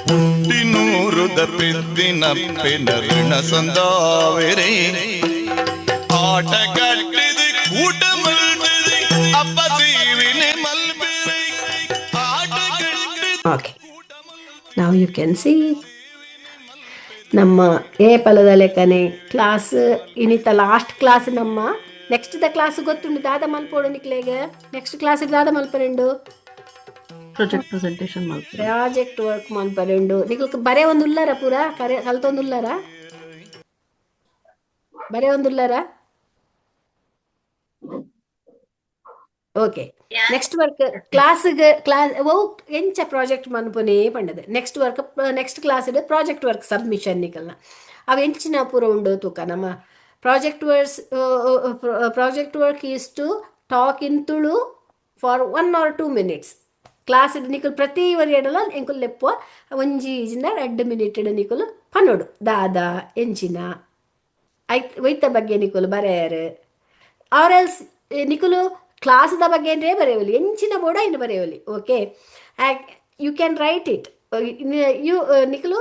ಹುಟ್ಟಿನೂರುದ ಪೆದ್ದಿನ ಪೆನರಿನ ಸಂದಾವೆರೆ ಆಟಗಟ್ಟಿದ ಕೂಟ ಮಲ್ದಿದೆ ಅಪ್ಪ ಜೀವಿನಿ ಮಲ್ಬಿರೆ ಆಟಗಟ್ಟಿದ. Okay, now you can see ನಮ್ಮ ಎ ಫಲದ ಲೆಕ್ಕನೆ ಕ್ಲಾಸ್ ಇನ್ನಿತ ಲಾಸ್ಟ್ ಕ್ಲಾಸ್ ನಮ್ಮ ನೆಕ್ಸ್ಟ್ ದ ಕ್ಲಾಸ್ ಗೊತ್ತುಂಡು ದಾದ ಮಲ್ಪೋಡು ನಿಕ್ಲೆಗೆ ನೆಕ್ಸ್ಟ್ ಕ್ಲಾಸ್ ದಾದ ಮಲ್ಪರೆಂಡು ಪ್ರಾಜೆಕ್ಟ್ ಪ್ರೆಸೆಂಟೇಷನ್ ಮಾಡ್ತಾರೆ. ಪ್ರಾಜೆಕ್ಟ್ ವರ್ಕ್ ಮಲ್ಪರೆಂಡು ನಿಕ್ಲು ಬರೇ ಒಂದು ಉಲ್ಲಾರ ಪೂರ ಕಲ್ತೊಂದು ಉಲ್ಲಾರ ಬರೇ ಒಂದು ಉಲ್ಲಾರ. ಓಕೆ, ನೆಕ್ಸ್ಟ್ ವರ್ಕ್ ಕ್ಲಾಸ್ ಓ ಎಂಚ ಪ್ರಾಜೆಕ್ಟ್ ಮನ್ಪುನೇ ಪಂಡದೆ next work next class project work submission ನಿಕಲ್ನ ಅವು ಎಂಚಿನ ಪೂರ ಉಂಡು ತೂಕ ನಮ್ಮ project work is to talk in Tulu for 1 or 2 minutes. Class ನಿಕಲ್ ಪ್ರತಿ ವರಿಯಡಲ ಎಂಕುಲ್ ಲೆಪ್ಪು ಒಂಜಿ ಈಜಿನ 2 minute ನಿಕುಲು ಪನ್ನೋಡು ದಾದ ಎಂಚಿನ ಒಯ್ತ ಬಗ್ಗೆ ನಿಕುಲು ಬರೆಯರು ಆರ್ ಎಲ್ಸ್ ನಿಕುಲು ಕ್ಲಾಸ್ದ ಬಗ್ಗೆ ಅಂದರೆ ಬರೆಯೋಲಿ ಎಂಚಿನ ಬೋಡ ಇನ್ನು ಬರೆಯೋಲಿ. Okay, you can write it you ನಿಕುಲು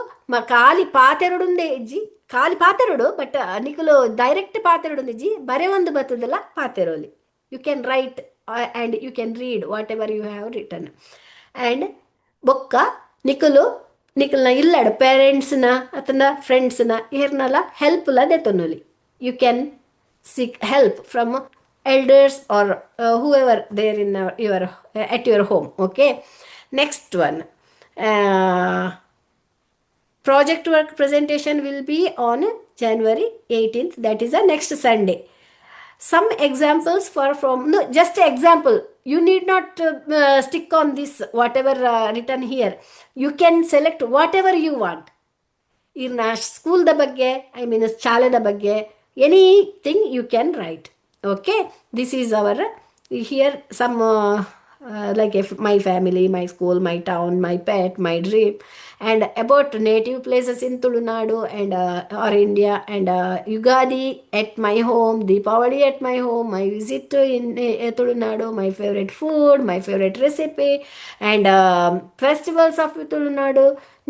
ಖಾಲಿ ಪಾತೆರಡುಂದೇ ಇಜ್ಜಿ ಖಾಲಿ ಪಾತೆರಡು ಬಟ್ ನಿಕುಲು ಡೈರೆಕ್ಟ್ ಪಾತೆರಡು ಇಜ್ಜಿ ಬರೆ ಒಂದು ಬರ್ತದಲ್ಲ ಪಾತೆರೋಲಿ you can write and you can read whatever you have written and ಬೊಕ್ಕ ನಿಕಲ್ನ ಇಲ್ಲಡು ಪೇರೆಂಟ್ಸ್ನ ಅಥವಾ ಫ್ರೆಂಡ್ಸ್ನ ಏರ್ನಲ್ಲ ಹೆಲ್ಪ್ಲ ದೆತ್ತೊನ್ನೊಲಿ you can seek help from elders or whoever there in at your home. Okay, next one, project work presentation will be on January 18th, that is the next Sunday. Some examples from no, just an example, you need not stick on this whatever written here. You can select whatever you want. In school da bagge, I mean ಶಾಲೆದ ಬಗ್ಗೆ anything you can write. Okay, this is our here some like my family, my school, my town, my pet, my dream, and about native places in Tulunadu and or India, and Yugadi at my home, Deepavali at my home, my visit in Tulunadu, my favorite food, my favorite recipe, and festivals of Tulunadu,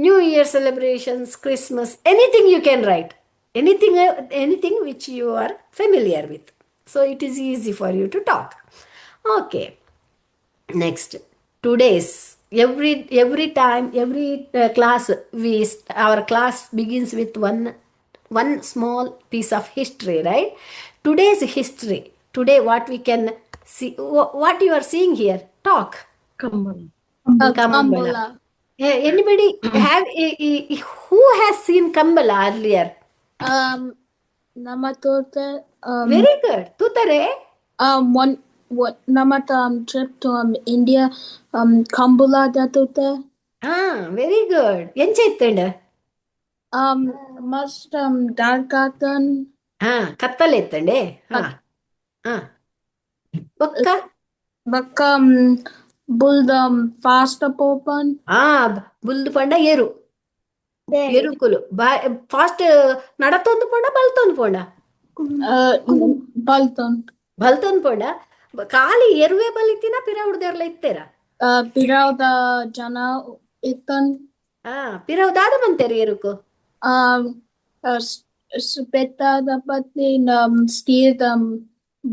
New Year celebrations, Christmas, anything you can write, anything which you are familiar with. So it is easy for you to talk. Okay, next, today's every time every class our class begins with one small piece of history, right? Today's history, today what we can see, what you are seeing here, talk. Kambala. Anybody have who has seen Kambala earlier? Namatota. Very good. Tutare? Namat trip to India, Kambala datute. Very good. Encha ittunda? Must darkatan. Kattale ittande. Bakka buldam fast popan. Buldu panda eru. ఎరుకులు fast నడతొందు పోండ బల్తొందు పోండ ಬಲ್ತೊಂದು ಪೋಂಡ ಖಾಲಿ ಎರುವೆ ಬಲಿತಿನ ಪಿರಾವುಡ್ದೆರ್ಲ ಇತ್ತೇರ ಪಿರಾವುದ ಜನ ಇತ್ತನ್ ಪಿರಾವುದಾದ ಮಂತೇರಿ ಎರುಕು ಬೆತ್ತದ ಪತ್ನಿ ಸ್ಟೀರ್ದ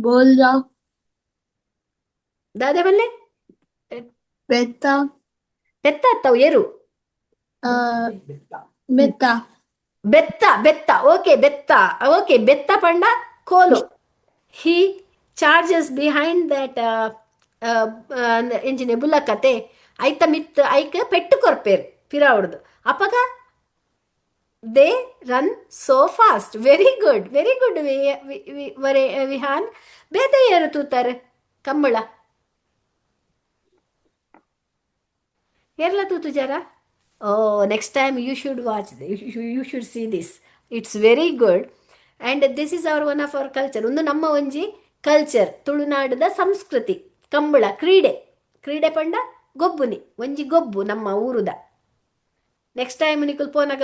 ಬೋಲ್ದ ದಾದೆ ಬಲ್ಲೆ ಬೆತ್ತ ಅತ್ತವು ಎರು ಬೆತ್ತ ಓಕೆ ಬೆತ್ತ ಪಂಡ ಕೋಲು he charges behind that engine ಬುಲ್ಲಕತೆ ಐತ ಮಿತ್ ಐಕ ಪೆಟ್ಟು ಕೊರ್ಪೇರ್ ಪಿರಾವುಡ್ದು ಅಪಗ they run so fast. Very good Vihaan. ಬೇತೆ ಏರು ತೂತಾರೆ ಕಂಬಳ ಏರ್ಲ ತೂತು ಜರ. Next time you should watch, you should see this. It's very good. And this is one of our culture. ಒಂದು ನಮ್ಮ ಒಂಜಿ ಕಲ್ಚರ್ ತುಳುನಾಡದ ಸಂಸ್ಕೃತಿ ಕಂಬಳ ಕ್ರೀಡೆ ಪಂಡ ಗೊಬ್ಬುನಿ ಒಂಜಿ ಗೊಬ್ಬು ನಮ್ಮ ಊರುದ. ನೆಕ್ಸ್ಟ್ ಟೈಮ್ ನಿಕುಲ್ ಪೋನಾಗ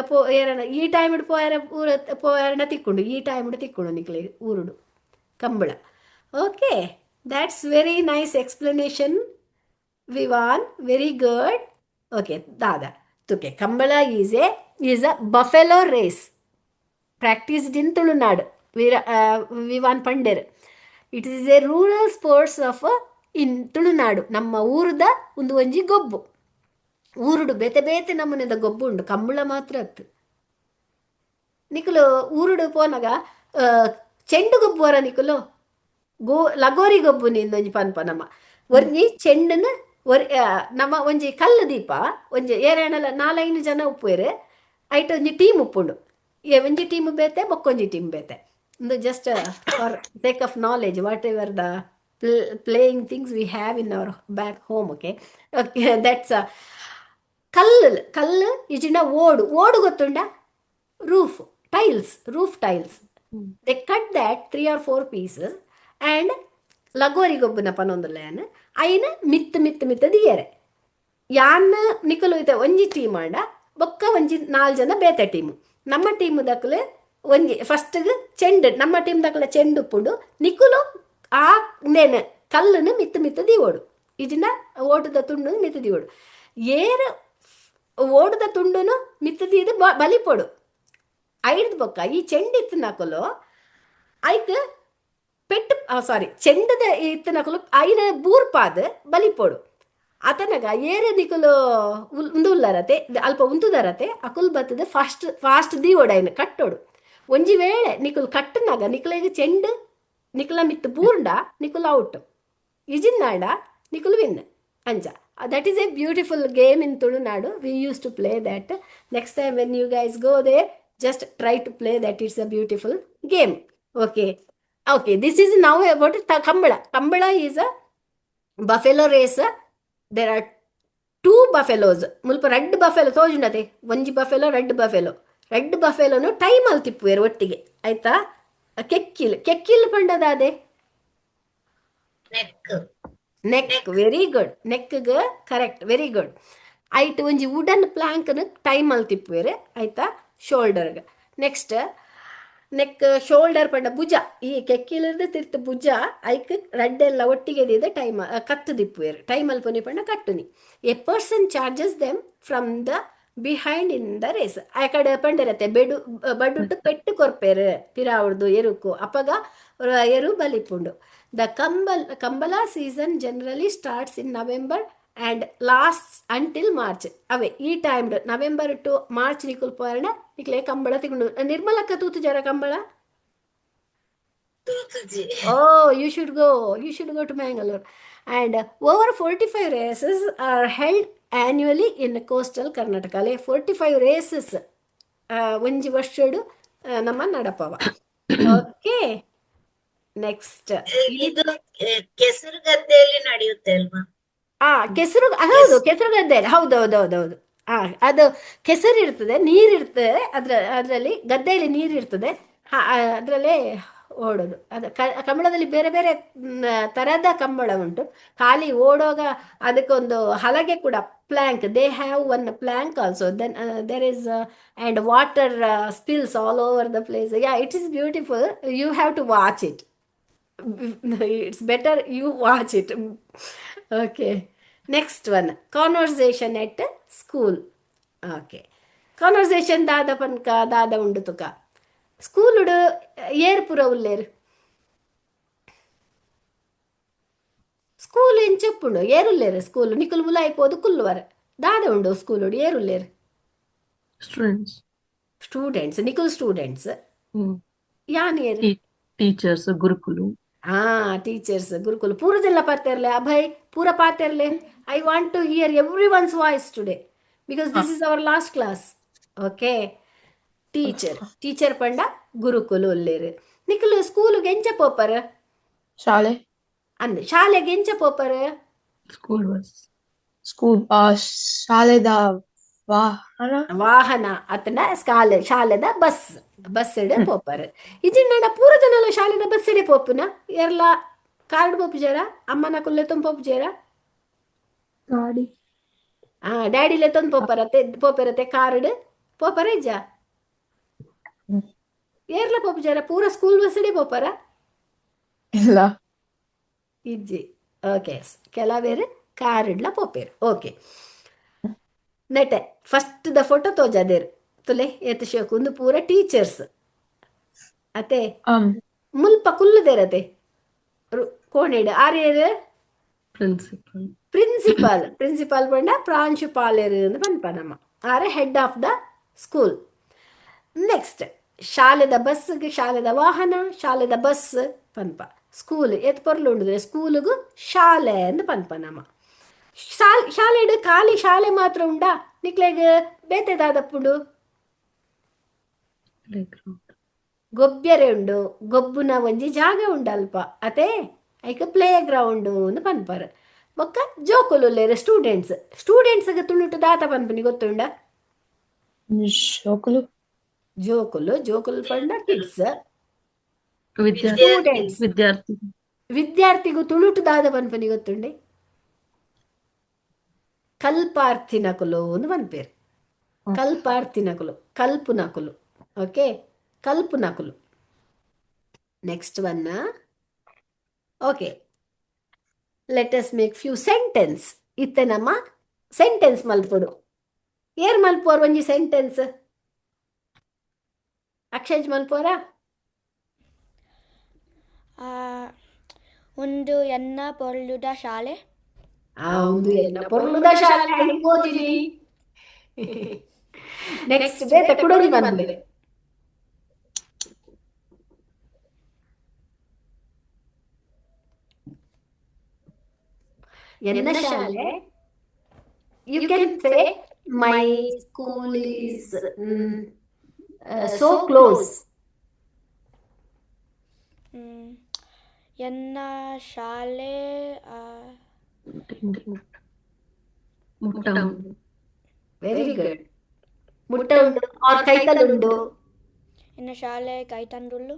ಈ ಟೈಮ್ ಪೋಯಾರನ ತಿಕ್ಕೊಂಡು ಈ ಟೈಮ್ ತಿಕ್ಕೊಂಡು ನಿಕ್ಲೆ ಊರುಡು Kambala. Okay, that's very nice explanation, Vivan. Very good. Okay, ದಾದ Okay, Kambala is a buffalo race practiced in Tulunadu. Vivan Pandir. It is a rural sports of in Tulunadu ನಮ್ಮ ಊರದ ಒಂದು ಒಂಜಿ ಗೊಬ್ಬು ಊರುಡು ಬೇತೆ ಬೇತೆ ನಮ್ಮನೆದ ಗೊಬ್ಬು ಉಂಡು ಕಂಬಳ ಮಾತ್ರ ಅತ್ತು ನಿಕುಲು ಊರುಡು ಪೋನಾಗ ಚೆಂಡು ಗೊಬ್ಬು ವರ ನಿಕುಲು ಲಗೋರಿ ಗೊಬ್ಬು ನಿಂದೊಂಜಿ ಪನ್ಪ ನಮ್ಮ ಒಂಜಿ ಚೆಂಡನ ನಮ್ಮ ಒಂಜಿ ಕಲ್ಲು ದೀಪ ಒಂಜಿ ಏರೇಣಲ 4-5 ಜನ ಉಪ್ಪುವೆರು ಐಟ್ ಒಂಜಿ ಟೀಮ್ ಉಪ್ಪುಂಡು ಒಂಜಿ ಟೀಮ್ ಬೇತೆ ಬೊಕ್ಕೊಂಜಿ ಟೀಮ್ ಬೇತೆ ಒಂದು just for sake of knowledge what ever the playing things we have in our back home. Okay, that's ಕಲ್ಲು ಇಜಿಂಡ ಓಡು ಗೊತ್ತುಂಡ roof tiles. They cut that 3 or 4 pieces and ಲಗೋರಿ ಗೊಬ್ಬನ ಪನೊಂದುಲ್ಲೇನು ಅಯ್ಯನ ಮಿತ್ತು ದಿಯರೆ ಯಾನ್ ನಿಕಲು ಐತೆ ಒಂಜಿ ಟೀಮ್ ಆಂಡ ಬೊಕ್ಕ ಒಂಜಿ 4 ಜನ ಬೇತೆ ಟೀಮು ನಮ್ಮ ಟೀಮು ದಕ್ಕಲೆ ಒಂಜಿ ಫಸ್ಟ್ಗೆ ಚೆಂಡು ನಮ್ಮ ಟೀಮ್ ದಕ್ಕಲೆ ಚೆಂಡು ಉಪ್ಪುಂಡು ನಿಕುಲು ಆ ನೇನು ಕಲ್ಲನ್ನು ಮಿತ್ತು ದೀವೋಡು ಇಜಿಂದ ಓಟದ ತುಂಡು ಮಿತ್ತು ದೀವೋಡು ಏರು ಓಡದ ತುಂಡುನು ಮಿತ್ತು ದೀದು ಬಲಿಪೋಡು ಐಡ್ದು ಬೊಕ್ಕ ಈ ಚೆಂಡಿತ್ತು ನಾಕಲು ಐಕ್ ಪೆಟ್ಟು ಚೆಂಡದ ಇತ್ತು ನಕಲು ಐನ ಬೂರ್ಪಾದ ಬಲಿಪೋಡು ಅತನಗ ಏರು ನಿಕುಲು ಉಂದುಲ್ಲರತೆ ಅಲ್ಪ ಉಂತುದರತೆ ಅಕುಲ್ ಬತ್ತದ ಫಾಸ್ಟ್ ದೀವೋಡು ಐನ ಕಟ್ಟೋಡು ಒಂಜಿ ವೇಳೆ ನಿಕುಲು ಕಟ್ಟನಾಗ ನಿಕುಲೆಗೆ ಚೆಂಡು ನಿಕುಲ ಮಿತ್ತು ಬೂರ್ಂಡ ನಿಕುಲ್ ಔಟ್ ಇಜಿನ್ನಾಡ ನಿಕುಲ್ ವಿನ್ ಅಂಚ that is a beautiful game in Tulunadu. We used to play that. Next time when you guys go there, just try to play that. It's a beautiful game. Okay, this is now about Kambala. Kambala is a buffalo race. There are 2 buffaloes. Mulpa red buffalo ತೋಜುಂಡತೆ ಒಂಜಿ buffalo red buffalo ನು time ಅಲ್ಲಿ ತಿಪ್ಪುವೆರು ಒಟ್ಟಿಗೆ ಆಯ್ತಾ ಕೆಕ್ಕಿಲ್ ಪಂಡದಾದೆ ನೆಕ್ ವೆರಿ ಗುಡ್ ನೆಕ್ಗೆ ಕರೆಕ್ಟ್ ವೆರಿ ಗುಡ್ ಐಟ್ ಒಂಜಿ ವುಡನ್ ಪ್ಲಾಂಕ್ನ ಟೈಮ್ ಅಲ್ಲಿ ತಿಪ್ಪುವೆರು ಆಯ್ತಾ ಶೋಲ್ಡರ್ಗೆ ನೆಕ್ಸ್ಟ್ ನೆಕ್ ಶೋಲ್ಡರ್ ಪಂಡ ಭುಜ ಈ ಕೆಕ್ಕಿಲದ ತಿರ್ತು ಭುಜ ಐಕ್ ರಡ್ಡೆಲ್ಲ ಒಟ್ಟಿಗೆ ದಿದ ಟೈಮ್ ಕತ್ತು ದಿಪ್ಪುವೆರು ಟೈಮ್ ಅಲ್ಲಿ ಪೊನಿ ಪಂಡ ಕಟ್ಟುನಿ a person charges them from the behind in the race ಆ ಕಡೆ ಪಂಡಿರತ್ತೆ ಬಡುಟ್ಟು ಪೆಟ್ಟು ಕೊರ್ಪೇರು ಪಿರಾವುಡ್ದು ಎರುಕು ಅಪಗ ಎರು ಬಲಿಪುಂಡು the Kambala season generally starts in November and last until March ಅವೇ ಈ ಟೈಮ್ ನವೆಂಬರ್ ಟು ಮಾರ್ಚ್ ನಿಕುಲ್ ಪೋರ್ಣ ನಿಕ್ಲೆ ಕಂಬಳ ತಿಗೊಂಡು ನಿರ್ಮಲಕ್ಕ ತೂತು ಜರ Kambala you should go to Mangalore. And over 45 races are held annually in coastal Karnataka. 45 races ಒಂಜಿ ವರ್ಷಡು ನಮ್ಮ ನಡಪವ. ಓಕೆ ನೆಕ್ಸ್ಟ್ ಇದು ಕೆಸರು ಗದ್ದೆಯಲ್ಲಿ ನಡೆಯುತ್ತೆ ಅಲ್ವಾ? ಹೌದು ಕೆಸರು ಗದ್ದೆಯಲ್ಲಿ ಹೌದು ಅದು ಕೆಸರು ಇರ್ತದೆ, ನೀರಿರ್ತದೆ, ಅದರಲ್ಲಿ ಗದ್ದೆಯಲ್ಲಿ ನೀರಿರ್ತದೆ, ಅದರಲ್ಲೇ ಓಡೋದು. ಅದು ಕಂಬಳದಲ್ಲಿ ಬೇರೆ ಬೇರೆ ತರದ ಕಂಬಳ ಉಂಟು. ಖಾಲಿ ಓಡೋಗ ಅದಕ್ಕೊಂದು ಹಲಗೆ ಕೂಡ plank, they have one plank also. Then there is and water spills all over the place. It is beautiful. You have to watch it. It's better you watch it. Okay, next one, conversation at school. Okay, conversation ದಾದ ಪನ್ಕ ದಾದ ಉಂಡು ತುಕ ಸ್ಕೂಲುಡು air ಪುರ ಉಲ್ಲೇರು school ಎಂಚಪ್ಪುಂಡು ಏರುಲ್ಲೇರು school ನಿಕುಲು ಮುಲ ಐಪೋದು ಕುಲ್ಲುವರ ದಾದ ಉಂಡು ಸ್ಕೂಲುಡು ಏರುಲ್ಲೇರು students ನಿಕುಲು students ಯಾನ್ ಏರು ಟೀಚರ್ಸ್ ಗುರುಕುಲು. ಟೀಚರ್ಸ್ ಗುರುಕುಲ್ ಪೂರದೆಲ್ಲ ಪಾತಿರ್ಲೆ ಅಭಯ್ ಪೂರ ಪಾತಿರ್ಲೆ. I want to hear everyone's voice today because this is our last class. Okay, teacher ಪಂಡ ಗುರುಕುಲು ಒಲ್ಲೇರು. ನಿಕಲು ಸ್ಕೂಲುಗೆ ಎಂಚ ಪೋಪರ್? ಶಾಲೆ ಅಂದ್ ಶಾಲೆಗೆ ಎಂಚ ಪೋಪರ್? School bus. ಶಾಲೆದ ವಾಹನ ಅತನ ಶಾಲೆದ ಬಸ್ ಇಡ ಪೋಪರ್. ಇಜಿಂಡ ಪೂರ ಜನ ಶಾಲೆದ ಬಸ್ ಇಡೆ ಪೋಪುನ ಎರ್ಲ ಕಾರ್ಡ್ ಪೋಪು ಜರ ಅಮ್ಮನ ಕುಲ್ಲೆ ತುಂಬ ಪೋಪು ಜರ ಡ್ಯಾಡಿಲೆ ತೊಂದು ಪೋಪರತೆ ಕಾರ್ಡ್ ಪೋಪರ ಇಜ್ಜ ಏರ್ಲ ಪೋಪು ಜರ ಪೂರ ಸ್ಕೂಲ್ ಬಸ್ ಇಡೆ ಪೋಪರ ಇಲ್ಲ ಇಜ್ಜಿ. ಓಕೆ, ಕೆಲವೇರು ಕಾರ್ ಇಡ್ಲ ಪೋಪೇರು. ಓಕೆ, ನೆಟೆ ಫಸ್ಟ್ ದ ಫೋಟೋ ತೋಜಾದೇರು ತುಲೆ ಏತ್ ಶೋಕು ಒಂದು ಪೂರ ಟೀಚರ್ಸ್ ಅತೆ ಮುಲ್ಪ ಕುಲ್ಲುದೇರತೆ ಕೋಣೆಡು ಆರ್ಯರು Principal. ಪ್ರಿನ್ಸಿಪಾಲ್ ಪಂಡ ಪ್ರಾಂಶುಪಾಲರು ಎಂದು ಪನ್ಪನಮ್ಮ or head of the school. Next ಶಾಲೆದ ಬಸ್ಗೆ ಶಾಲೆದ ವಾಹನ ಶಾಲೆದ ಬಸ್ ಪನ್ಪ ಸ್ಕೂಲ್ ಎತ್ ಪೊರ್ಲುಂಡು ಸ್ಕೂಲ್ಗೂ ಶಾಲೆ ಎಂದು ಪನ್ಪನಮ್ಮ. ಶಾಲೆಡು ಖಾಲಿ ಶಾಲೆ ಮಾತ್ರ ಉಂಡಾ ನಿಕ್ಲೆಗ್ ಬೇತೆದಾದಪ್ಪುಂಡು Playground. ಗೊಬ್ಬೆರೆ ಉಂಡು ಗೊಬ್ಬುನ ಒಂಜಿ ಜಾಗ ಉಂಡಲ್ಪ ಅತೆ ಐಕ ಪ್ಲೇ ಗ್ರೌಂಡು ಎಂದು ಪನ್ಪರ್. ಬೊಕ್ಕ ಜೋಕುಲುಲ್ಲೇರು ಸ್ಟೂಡೆಂಟ್ಸ್ಗೆ ತುಳುಟು ದಾತ ಪನ್ಪನಿ ಗೊತ್ತುಂಡ Shokulu. ಜೋಕುಲು ಪಂಡ ಕಿಡ್ಸ್ Vidyarthi. Students Vidyarthi. ವಿದ್ಯಾರ್ಥಿಗೂ ತುಳುಟು ದಾದ ಪನ್ಪನಿ ಗೊತ್ತುಂಡೆ ಕಲ್ಪಾರ್ಥಿನಕುಲು ಎಂದು ಪನ್ಪೇರು. ಕಲ್ಪಾರ್ಥಿನಕುಲು ಕಲ್ಪುನಕುಲು ಓಕೆ ಕಲ್ಪುನಕುಲು. Next one okay let us make few sentence ಇತ್ತೆ ನಮ್ಮ ಸೆಂಟೆನ್ಸ್ ಮಲ್ಪೊಡು ಏರ್ ಮಲ್ಪೋರ್ ಒಂಜಿ ಸೆಂಟೆನ್ಸ್ ಅಕ್ಷಯ್ ಮಲ್ಪೋರ ಒಂದು ಎನ್ನ ಪೊರ್ಲುದ ಶಾಲೆ ಒಂದು ಎನ್ನ ಪೊರ್ಲುದ ಶಾಲೆ ಓದಿನಿ. ನೆಕ್ಸ್ಟ್ ಬೇತೆ ಕುಡೋರಿ ಬಂದೆ ಎನ್ನ ಶಾಲೆ you can say my school is so close. ಎನ್ನ ಶಾಲೆ Mutta. Very good. ಮುಟ್ಟ ಉಂಡು ಆರ್ ಕೈತಲ್ ಉಂಡು ಎನ್ನ ಶಾಲೆ ಕೈತಂಡುಳ್ಳು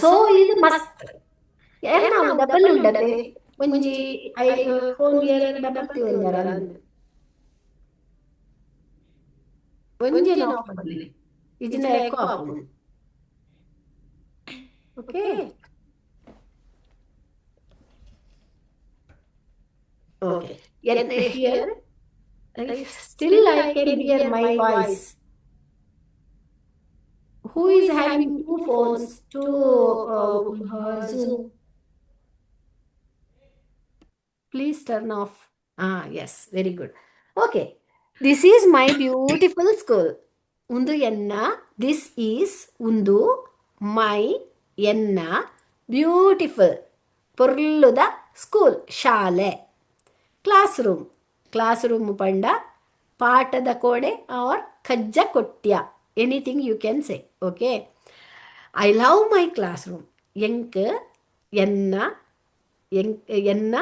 ಸೊ ಇದು ಮಸ್ತ್ ಏನ ಡಬಲ್ ಉಂಡತೆ ಒಂಜಿ ಫೋನ್ ಡಬಲ್ ತಿಂದರ ಒಂಜಿ ನೋಡ್ಲಿ ಇದನ್ನ ಎಕೋ ಹಾಕು okay. Okay. Here, still I can hear my voice. Who is having two phones to Zoom? Please turn off. Yes, very good. Okay. This is my beautiful school. Undu enna. This is undu my enna beautiful. Purluda school. Shale. Class room ಪಂಡ ಪಾಠದ ಕೋಣೆ or ಕಜ್ಜ ಕೊಟ್ಯ anything you can say okay. I love my class room ಎನ್ನ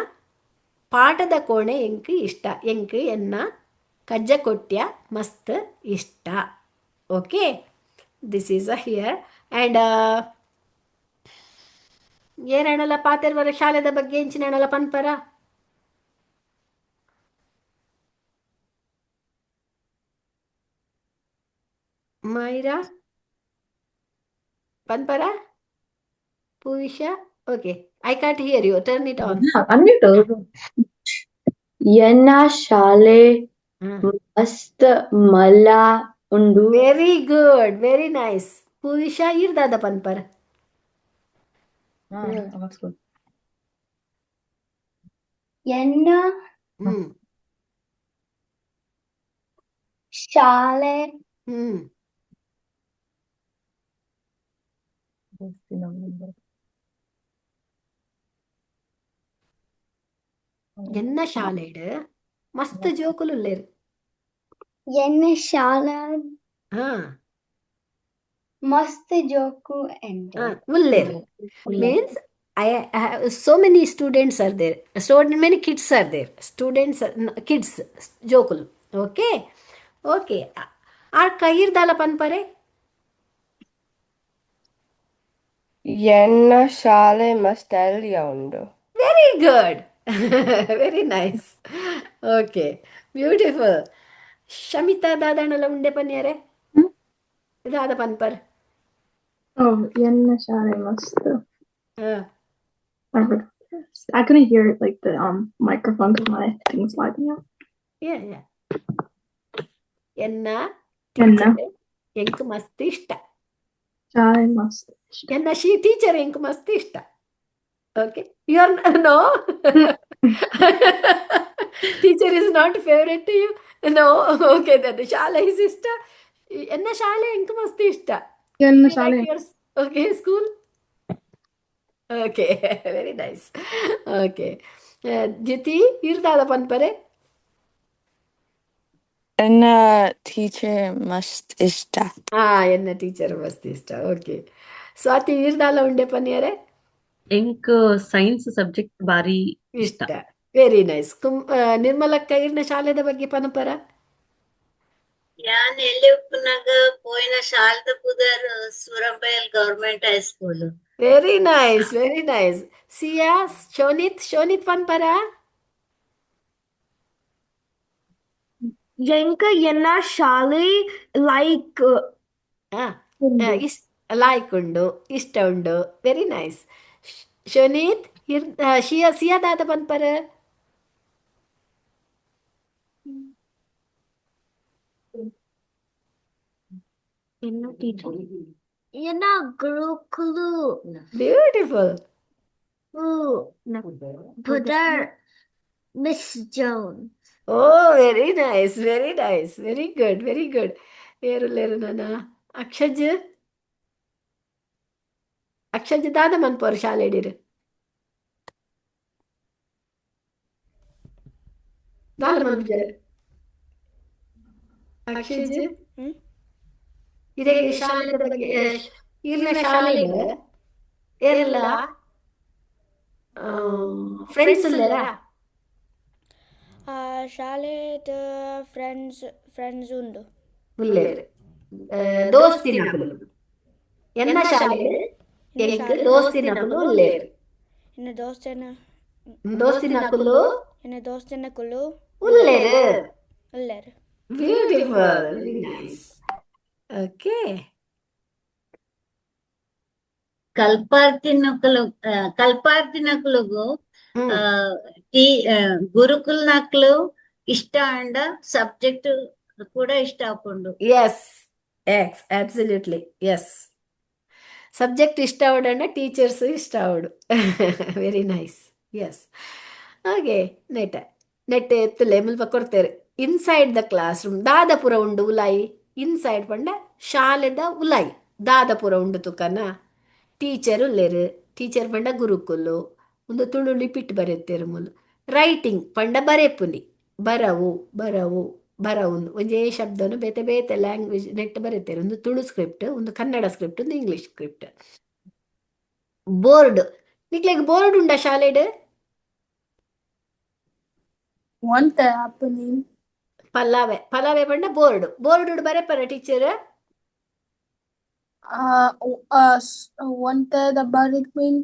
ಪಾಠದ ಕೋಣೆ ಇಷ್ಟ ಎನ್ನ ಕಜ್ಜ ಕೊಟ್ಯ ಮಸ್ತ್ ಇಷ್ಟ okay. This is a here and ಏನಲ್ಲ ಪಾತೆರ್ವರ ಶಾಲೆದ ಬಗ್ಗೆ ಎಂಚಿನಲ್ಲ ಪನ್ಪರ Mayra? Panpara? Puvisha? Okay. I can't hear you. Turn it on. Unmute. Yenna shale mast mala undu. Very good. Very nice. Puvisha irdada panpar. That's good. Yenna shale ಎನ್ನ ಶಾಲೆಡ್ ಮಸ್ತ್ ಜೋಕುಲು ಉಲ್ಲೇರು. yenna shale ಹಾ mast joku ente. ಉಲ್ಲೇರು means I have so many students are there. So many kids are there. Kids jokulu. Okay. Okay. Ar kayir dala panpare? Yenna shale mastelya undu. Very good. Very nice. Okay. Beautiful. Shamita dadanala unde panyare? Dada panpar. Oh, yenna shale mast. I couldn't hear like the microphone because my thing's lagging out. Yeah. ಎನ್ನ ಎನ್ನ teacher ಎಂಕ್ ಮಸ್ತ್ ಇಷ್ಟ. ಶಾಲೆ ಮಸ್ತ್ ಇಷ್ಟ. ಎನ್ನ teacher ಎಂಕ್ ಮಸ್ತ್ ಇಷ್ಟ. Okay, you are no teacher is not favourite to you. No, okay then ಶಾಲೆ ಇಸ್ ಇಷ್ಟ. ಎನ್ನ ಶಾಲೆ ಎಂಕ್ ಮಸ್ತ್ ಇಷ್ಟ. ಎನ್ನ ಶಾಲೆ okay, school. Okay, very nice. Okay, Jyoti ಇರ್ದಾದ ಪನ್ಪರೆ. ಎನ್ನ ಟೀಚರ್ ಮಸ್ತ್ ಇಷ್ಟ. ಎನ್ನ ಟೀಚರ್ ಮಸ್ತ್ ಇಷ್ಟ. ಓಕೆ, ಸ್ವಾತಿ ಇರ್ದಾಲ ಉಂಡೆ ಪನ್ಯಾರೆ. ಎಂಕ್ ಸೈನ್ಸ್ ಸಬ್ಜೆಕ್ಟ್ ಬಾರಿ ಇಷ್ಟ. ಇಷ್ಟ, ವೆರಿ ನೈಸ್. ನಿರ್ಮಲಕ್ಕ ಇರ್ನ ಶಾಲೆದ ಬಗ್ಗೆ ಪನಪರ. ಯಾನ್ ಎಲ್ಲಿ ಉಪ್ಪುನಾಗ ಪೋಯಿನ ಶಾಲ್ದ ಪುದರ್ Surambail government high school. Very nice, very nice. Siya, Shonith ಪನ್ಪರ. ಎಂಕ ಎನ್ನ ಶಾಲೆ ಲೈಕ್ ಲಾಯ್ಕ್ ಉಂಡು, ಇಷ್ಟ ಉಂಡು. Very nice. ಶೋನಿತ್ ಸಿಯಾದಾದ ಪನ್ಪರ. ಎನ್ನ ಟೀಚರ್ ಎನ್ನ ಗುರುಕುಲು ಬ್ಯೂಟಿಫುಲ್. ಬುದರ್ miss Joan. Oh, very nice, very nice, very good, very good. ಏರುಲೇರು ನನ್ನ ಅಕ್ಷಜ್ ದಾದ ಮನ್ಪೋರ್ ಶಾಲೆಡಿರು. ದಾದ ಮನ್ಪುಜರ್ ಅಕ್ಷಜ್ ಇದೇ ಶಾಲೆದ ಬಗ್ಗೆ ಇರ್ನ ಶಾಲೆಗೆ ಏರೆಲ್ಲ ಫ್ರೆಂಡ್ಸ್ ಇಲ್ಲರಾ? ಶಾಲೆದ ಫ್ರೆಂಡ್ಸ್ ಉಂಡು. ಉಲ್ಲೇರು ದೋಸ್ತಿನಕುಲು. ಎನ್ನ ಶಾಲೆ ಎಂಕ್ ದೋಸ್ತಿನಕುಲು ಉಲ್ಲೇರು. ಎನ್ನ ದೋಸ್ತಿನಕುಲು ಉಲ್ಲೇರು. ಉಲ್ಲೇರು. Beautiful, very nice. ಓಕೆ, ಕಲ್ಪಾರ್ತಿನಕುಲುಗು ಗುರುಕುಲ್ ನಕ್ಲು ಇಷ್ಟ ಅಂಡ ಸಬ್ಜೆಕ್ಟ್ ಕೂಡ ಇಷ್ಟ ಆಪುಂಡು. S, absolutely S. ಸಬ್ಜೆಕ್ಟ್ ಇಷ್ಟ ಅವಡಣ್ಣ, ಟೀಚರ್ಸ್ ಇಷ್ಟ ಅವಡು. Very nice, yes. ಹಾಗೆ ನೆಟ್ ಎತ್ತಲೆ ಮುಲ್ಪ ಕೊಡ್ತೇವೆ. ಇನ್ಸೈಡ್ ದ ಕ್ಲಾಸ್ ರೂಮ್ ದಾದಪುರ ಉಂಡು ಉಲಾಯಿ. ಇನ್ಸೈಡ್ ಪಂಡ ಶಾಲೆದ ಉಲಾಯಿ ದಾದಪುರ ಉಂಡು ತುಕನ. ಟೀಚರ್ ಉಲ್ಲೇರು. ಟೀಚರ್ ಪಂಡ ಗುರುಕುಲು ಒಂದು ತುಳು ಲಿಪಿಟ್ ಬರೆಯುತ್ತೇರು ಮುಲು. ರೈಟಿಂಗ್ ಪಂಡ ಬರೆಪುನಿ. ಬರವು ಬರವುಂದು ಒಂಜೇ ಶಬ್ದನು ಬೇತೆ ಬೇತೆ ಲ್ಯಾಂಗ್ವೇಜ್ ನೆಟ್ ಬರೆಯುತ್ತೇರು. ಒಂದು ತುಳು ಸ್ಕ್ರಿಪ್ಟ್, ಒಂದು ಕನ್ನಡ ಸ್ಕ್ರಿಪ್ಟ್, ಒಂದು ಇಂಗ್ಲಿಷ್ ಸ್ಕ್ರಿಪ್ಟ್. ಬೋರ್ಡ್ ನಿಕ್ಲೆಗ್ ಬೋರ್ಡ್ ಉಂಡ ಶಾಲೆಡ್? ಒಂತ ಅಪ್ಪನಿ ಪಲಾವೆ ಪಂಡ ಬೋರ್ಡ್ ಬರೆಪರ ಟೀಚರ್. ಒಂತದ ಬರೆದ್ ಮೀನ್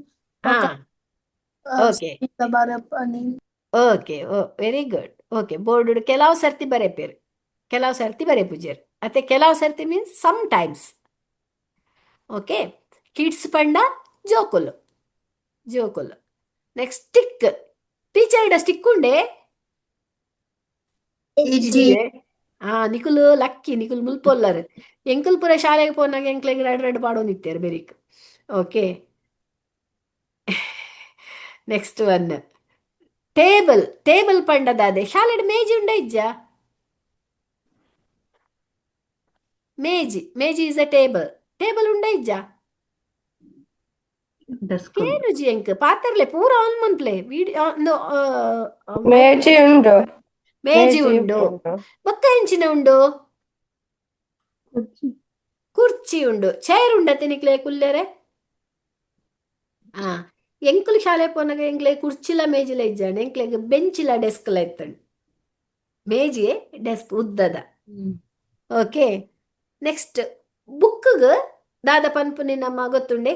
ಓಕೆ ಬರಪ್ಪನಿ. Okay, very good. Okay, board ಕೆಲವು ಸರ್ತಿ ಬರೆಪೇರು, ಕೆಲವು ಸರ್ತಿ ಬರೆಪುಜೇರು. ಅತ್ತೆ ಕೆಲವು ಸರ್ತಿ means sometimes. Okay, kids ಪಂಡ ಜೋಕುಲು. Next stick. ಟೀಚರ್ ಇಡ ಸ್ಟಿಕ್ ಉಂಡೆ? ನಿಕುಲು ಲಕ್ಕಿ, ನಿಕುಲು ಮುಲ್ಪೊಲ್ಲರು. ಎಂಕುಲ್ ಪುರ ಶಾಲೆಗೆ ಪೋನಾಗ ಎಂಕ್ಲೆಗ್ ರಡ್ ಪಾಡೋನಿತ್ತೇರು ಬೆರಿಕ್. ಓಕೆ, ನೆಕ್ಸ್ಟ್ ಒನ್ ಟೇಬಲ್ ಪಂಡದಾದೆ ಶಾಲೆಡ್ ಮೇಜಿ ಉಂಡ ಇಜ್ಜ? ಮೇಜಿ ಇಸ್ ಅ ಟೇಬಲ್ ಉಂಡ ಇಜ್ಜ? ಕೇನುಜಿ ಎಂಕ್ ಪಾತರ್ಲೆ ಪೂರ ಆನ್ ಮನ್ಪ್ಲೆ ಮೇಜಿ ಉಂಡು. ಬೊಕ್ಕ ಹೆಂಚಿನ ಉಂಡು? ಕುರ್ಚಿ ಉಂಡು. ಚೇರ್ ಉಂಡತ್ತೆ ನಿಕ್ಲೆ ಕುಲ್ಲೆರೆ? ಎಂಕುಲು ಶಾಲೆ ಪೋನಾಗ ಎಂಕ್ಲೆ ಕುರ್ಚಿಲ ಮೇಜಿಲ ಇಜ್ಜಾಂಡ್ ಎಂಕ್ಲೆಗ್ ಬೆಂಚಿಲ ಡೆಸ್ಕ್ಲ ಇತ್ತಂಡು. ಮೇಜಿಯೇ ಡೆಸ್ಕ್ ಉದ್ದದ. ಓಕೆ, ನೆಕ್ಸ್ಟ್ ಬುಕ್ಗ್ ದಾದ ಪನ್ಪುನಿ ನಮ್ಮ ಗೊತ್ತುಂಡೆ?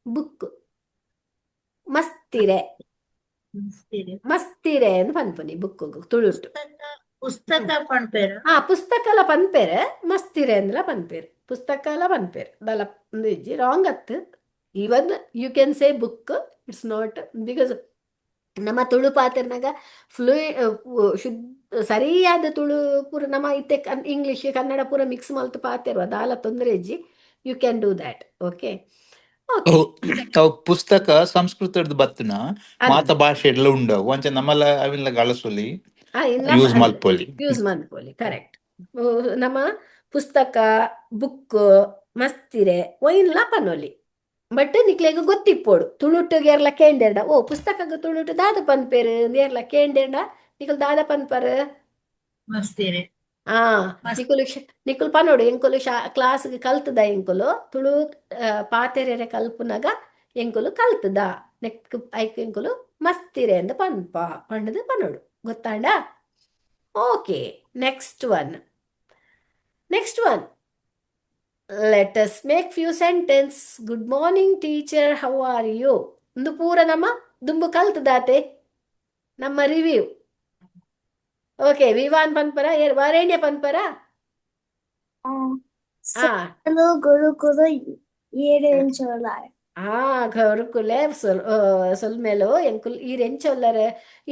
ಬುಕ್ ಮಸ್ತಿರೆ ಎಂದು ಪನ್ಪುನಿ ಬುಕ್ಗ್ ತುಳುಟು. ಪುಸ್ತಕ ಪನ್ಪೇರ? ಪುಸ್ತಕಲ ಪನ್ಪೇರೆ, ಮಸ್ತಿರೆ ಅಂದ್ಲ ಪನ್ಪೇರು. ಪುಸ್ತಕಲ ಪನ್ಪೇರು ದಲ ಇಜ್ಜಿ ರಾಂಗ್ ಅತ್. Even you can say book, it's not because ನಮ್ಮ ತುಳು ಪಾತೆರ್ನಾಗ ಶುದ್ಧ ಸರಿಯಾದ ತುಳು ಪೂರ ನಮ್ಮ ಇತ್ತೆ ಇಂಗ್ಲಿಷ್ ಕನ್ನಡ ಪೂರ ಮಿಕ್ಸ್ ಮಲ್ತು ಪಾತೆರುವ ದಾಲ ತೊಂದರೆ ಇಜ್ಜಿ you can do that. Okay okay ಅವು ಪುಸ್ತಕ ಸಂಸ್ಕೃತದ ಬತ್ತನ ಮಾತ ಅಂದೆ ಭಾಷೆ ಎಲ್ಲ ಉಂಡವು ಅಂಚ ನಮ್ಮಲ್ಲ ಅವಿಲ್ಲ ಗಳಸೊಲಿ ಇಲ್ಲ ಯೂಸ್ ಅಂದೆ ಮಲ್ಪೊಲಿ. ಯೂಸ್ ಮಾಡ್ಕೊಳ್ಳಿ ಕರೆಕ್ಟ್. ನಮ್ಮ ಪುಸ್ತಕ ಬುಕ್ ಮಸ್ತಿರೆ ಒಯ್ನ್ಲ ಪನೊಲಿ ಬಟ್ ನಿಕ್ಲೆಗ್ ಗೊತ್ತಿಪ್ಪೋಡು ತುಳುಟುಗೆ ಏರ್ಲ ಕೇಂಡೆರ್ಡ ಓ ಪುಸ್ತಕಗ್ ತುಳುಟು ದಾದ ಪನ್ಪೇರು ಏರ್ಲ ಕೇಂಡೆರ್ಡ ನಿಕಲ್ ದಾದ ಪನ್ಪರ್ ಮಸ್ತಿರೆ ಆ ನಿಕುಲು ನಿಕುಲು ಪನೋಡು ಎಂಕುಲು ಕ್ಲಾಸ್ಗೆ ಕಲ್ತದ ಎಂಕುಲು ತುಳು ಪಾತೆರೆರೆ ಕಲ್ಪುನಗ ಎಂಕುಲು ಕಲ್ತದ ನೆಕ್ ಐಕ್ ಎಂಕುಲು ಮಸ್ತಿರೆ ಅಂದ ಪನ್ಪ ಪಂಡದು ಪನೋಡು ಗೊತ್ತಾಂಡ. Okay next one let us make few sentence. Good morning teacher, how are you? ಒಂದು ಪೂರ ನಮ್ಮ ದುಂಬು ಕಲ್ತದಾತೆ ನಮ್ಮ ರಿವ್ಯೂ. ಓಕೆ ವಿವಾನ್ ಪನ್ಪರ ವಾರೇಣ್ಯ ಪನ್ಪರ ಆ Hello, Gurukulu, Yerencholar. ಗರುಕುಲೆ ಸೊಲ್ಮೆಲು ಎಂಕುಲ್ ಈರೆಂಚೊಲ್ಲರ್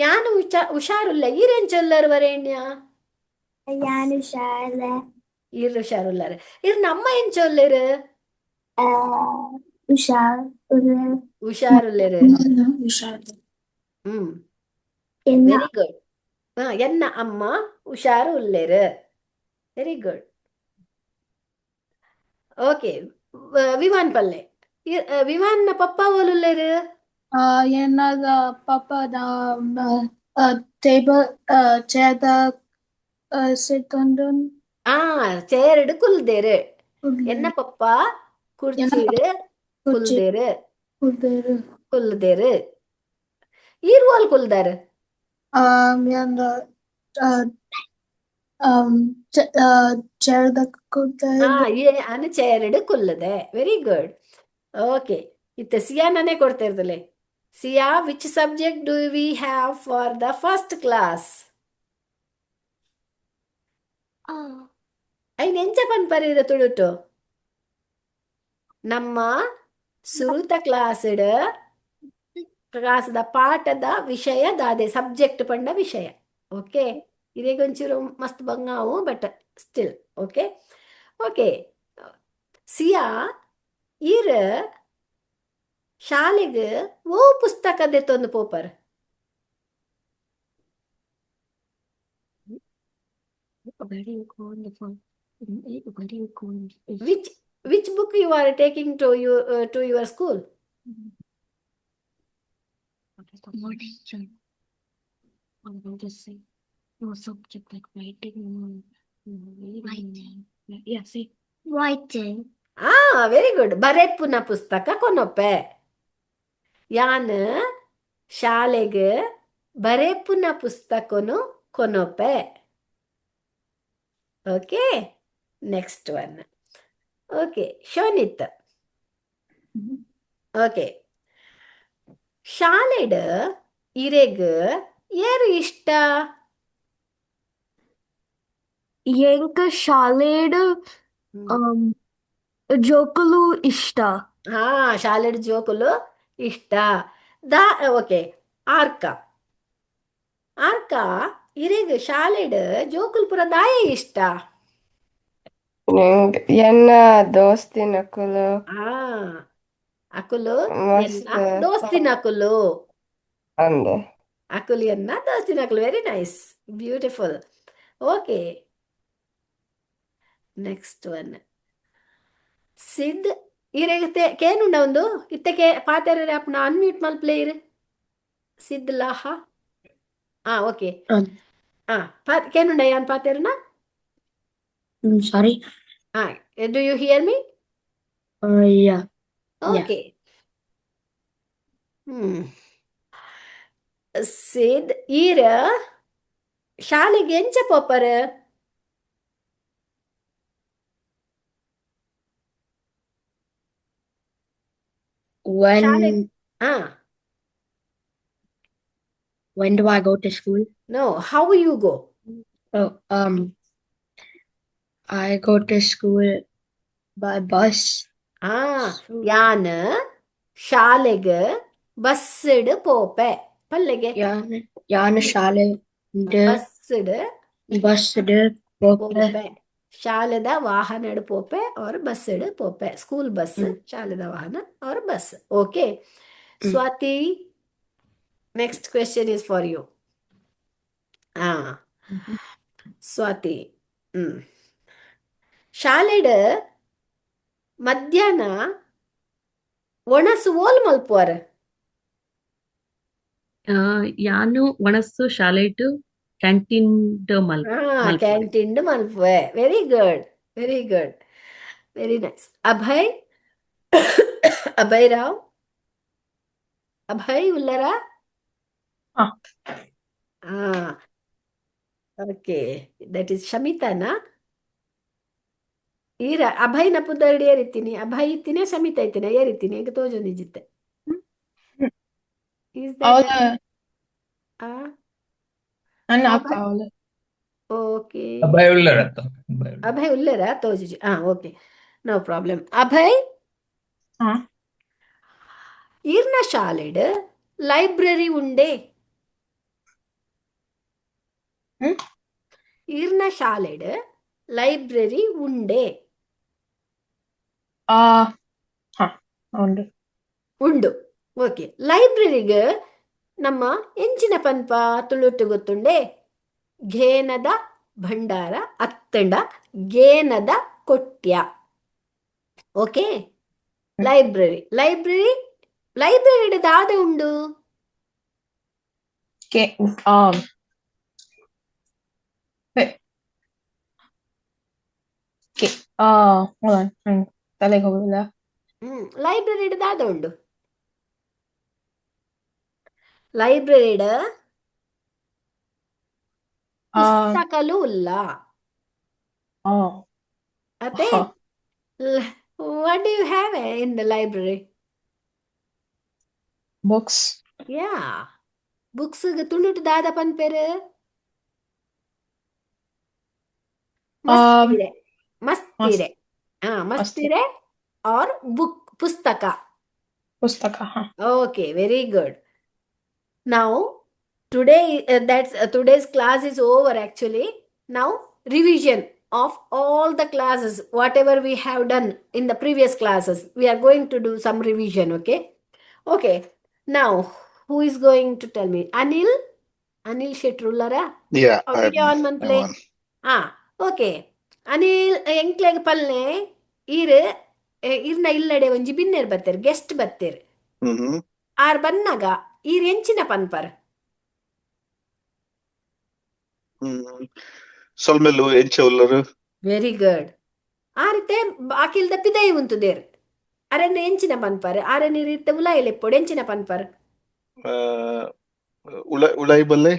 ಯಾನು ಹುಷಾರುಲ್ಲ ಈರೆಂಚೊಲ್ಲರ್ ವರೇಣ್ಯ Yanushala, ಈರ್ ಹುಷಾರುಲ್ಲರ್ ಇರ್ ನಮ್ಮ ಎಂಚೊಲ್ಲರು Ushar, ಹುಷಾರುಲ್ಲರು. Ushar. Hmm Inna, very good. ಎನ್ನ ಅಮ್ಮ ಹುಷಾರು ಉಲ್ಲೆರು. Very good. ಓಕೆ ವಿವಾನ್ ಪಲ್ಲೆ ವಿವಾನ್ನ ಪಪ್ಪ ಓಲುಲ್ಲೆರು Yenna the papa table chair the sit on ಚೇರ್ಡ್ ಕುಲ್ದೇರು. ಎನ್ನ ಪಪ್ಪ ಕುರ್ಚಿಡ್ ಕುಲ್ದೇರು ಕುಲ್ದೇರು. ಈರ್ ಓಲ್ ಕುಲ್ದಾರು Yenna chair the ಅನು ಚೇರ್ಡ್ ಕುಲ್ಲದೆ. Very good. ಓಕೆ ಇತ್ತ ಸಿಯಾ ನಾನೇ ಕೊಡ್ತಾ ಇರ್ತಲೆ. Siya, which subject do we have for the first class? ಐನ್ ಎಂಚ ಪನ್ಪರಿರ ತುಳುಟು ನಮ್ಮ ಸುರುತ ಕ್ಲಾಸ್ದ ಪಾಠದ ವಿಷಯ ದಾದೆ ಸಬ್ಜೆಕ್ಟ್ ಪಂಡ ವಿಷಯ. ಓಕೆ ಇದೇಗೊಂಚೂರು ಮಸ್ತ್ ಬಂಗಾವು but still okay. Okay Siya ಈರ್ ಶಾಲೆಗೆ ಓ ಪುಸ್ತಕ ದೆತ್ತೊಂದು ಪೋಪರ್. Which book you are taking to your school? writing. Very good. ಬರೆಪ್ಪುನ ಪುಸ್ತಕ ಕೊನೊಪ್ಪೆ. ಯಾನ್ ಶಾಲೆಗೆ ಬರೆಪ್ಪುನ ಪುಸ್ತಕನು ಕೊನೊಪ್ಪೆ. Okay next one. Okay Shonith. Okay ಶಾಲೆಡ್ ಇರೆಗ್ ಏರು ಇಷ್ಟ? Yenka Shaled, Jokulu Ishta. ಶಾಲೆಡ್ ಜೋಕುಲು ಇಷ್ಟ. ಓಕೆ ಆರ್ಕ ಇರೆಗ್ ಶಾಲೆಡ್ ಜೋಕುಲ್ ಪುರ ದಾಯ ಇಷ್ಟ. ಎನ್ನ ದೋಸ್ತಿನ ಕುಲು ಅಕುಲು ಮಸ್ತ್ ಎನ್ನ ದೋಸ್ತಿನ ಅಕುಲು ಅಂದೆ ಅಕುಲು ಎನ್ನ ದೋಸ್ತಿನ ಅಕುಲು. Very nice, beautiful. Okay next one. Sidh ಇರೆಗೆ ಕೇನುಂಡ ಒಂದು ಇತ್ತಕ್ಕೆ ಪಾತೆರೆ ಆಪ್ನ ಅನ್ಮ್ಯೂಟ್ ಮಲ್ಪ್ಲೆ ಇರು ಸಿದ್ ಲಾಹ. ಓಕೆ ಕೇನುಂಡ ಯಾನ್ ಪಾತೆರನ? Sorry do you hear me? Yeah okay Sidh ಈರ ಶಾಲೆಗೆ ಎಂಚ ಪೋಪರ್? ಶಾಲೆಗೆ when do I go to school? No, how you go? I go to school by bus. ಯಾನ್ ಶಾಲೆಗೆ ಬಸ್ಸಿಡ್ ಪೋಪೆ. ಪಲ್ಲೆಗೆ ಯಾನ ಶಾಲೆ ಬಸ್ ಬಸ್ಡ್ Busted. Pope. ಪೋಪೆ ಶಾಲೆದ ವಾಹನಡ್ ಪೋಪೆ और ಬಸ್ಡ್ ಪೋಪೆ ಸ್ಕೂಲ್ ಬಸ್ ಶಾಲೆದ ವಾಹನ और bus okay Swathi next question is for you ಹಾ ಸ್ವಾತಿ ಶಾಲೆಡ್ ಮಧ್ಯಾಹ್ನ ಒಣಸು ಓಲ್ ಮಲ್ಪುವರ್ ಯಾನು ಒಣಸ್ಸು ಶಾಲೆಟ್ ಕ್ಯಾಂಟೀನ್ ಕ್ಯಾಂಟೀನ್ ಮಲ್ಪುವೆ very good very good very nice Abhay Abhay Rao Abhay ಉಲ್ಲರಾ ಓಕೆ ದಟ್ ಈಸ್ ಶಮಿತಾನಾ ಈರ ಅಭಯ್ ನಪುದರ್ಡಿ ಏರಿತೀನಿ ಅಭಯ್ ಇತ್ತಿನ ಶಮಿತಾ ಇತ್ತಿನ ಏರಿತೀನಿ ಈಗ ತೋಜೊಂದಿಜಿತ್ತೆ ಈಸ್ ದಟ್ ಓಕೆ ಅಭಯ್ ಉಲ್ಲರ ತೋಜುಜಿ ಓಕೆ ನೋ ಪ್ರಾಬ್ಲಮ್ ಅಭಯ್ ಈರ್ನ ಶಾಲೆಡ್ ಲೈಬ್ರರಿ ಉಂಡೆ ಈರ್ನ ಶಾಲೆಡ್ ಲೈಬ್ರರಿ ಉಂಡೆ ಉಂಡು ಓಕೆ ಲೈಬ್ರರಿಗೆ ನಮ್ಮ ಎಂಚಿನ ಪನ್ಪ ತುಳುಟು ಗೊತ್ತುಂಡೆ ಘೇನದ ಭಂಡಾರ ಅತ್ತಂಡ ಗೇನದ ಕೊಟ್ಯ ಓಕೆ ಲೈಬ್ರರಿ ಲೈಬ್ರರಿ ಲೈಬ್ರರಿ ದಾದ ಉಂಡು ಲೈಬ್ರರಿ ದಾದ ಉಂಡು ಲೈಬ್ರರಿಡ್ ಪುಸ್ತಕಲು ಉಲ್ಲ ಅದೇ what do you have in the library Books. Yeah books ತುಳುಟು ದಾದ ಪನ್ಪೆರ್ ಮಸ್ತಿರೆ ಮಸ್ತಿರೆ ಮಸ್ತಿರೆ ಆರ್ ಬುಕ್ ಪುಸ್ತಕ okay very good now today today's class is over actually now revision of all the classes whatever we have done in the previous classes we are going to do some revision okay now who is going to tell me anil Shetrullara video on man play okay anil enkleg palne irna illade onji binner batter guest batter ಆರ್ ಬನ್ನಾಗ ಈರ್ ಎಂಚಿನ ಪನ್ಪರ್ ಸೊಲ್ಮೆಲು ಎಂಚ ಉಲ್ಲರು very good ಆರಿತೆ ಬಾಕಿಲ್ದ ಪಿದೈ ಉಂತುದೇರ್ ಅರೆನ್ನ ಎಂಚಿನ ಪನ್ಪರ್ ಆರೆನ್ನ ರೀತೆ ಉಲಾಯಿ ಲೆಪ್ಪೊಡು ಎಂಚಿನ ಪನ್ಪರ್ ಉಳಾಯಿ ಬಲ್ಲೆ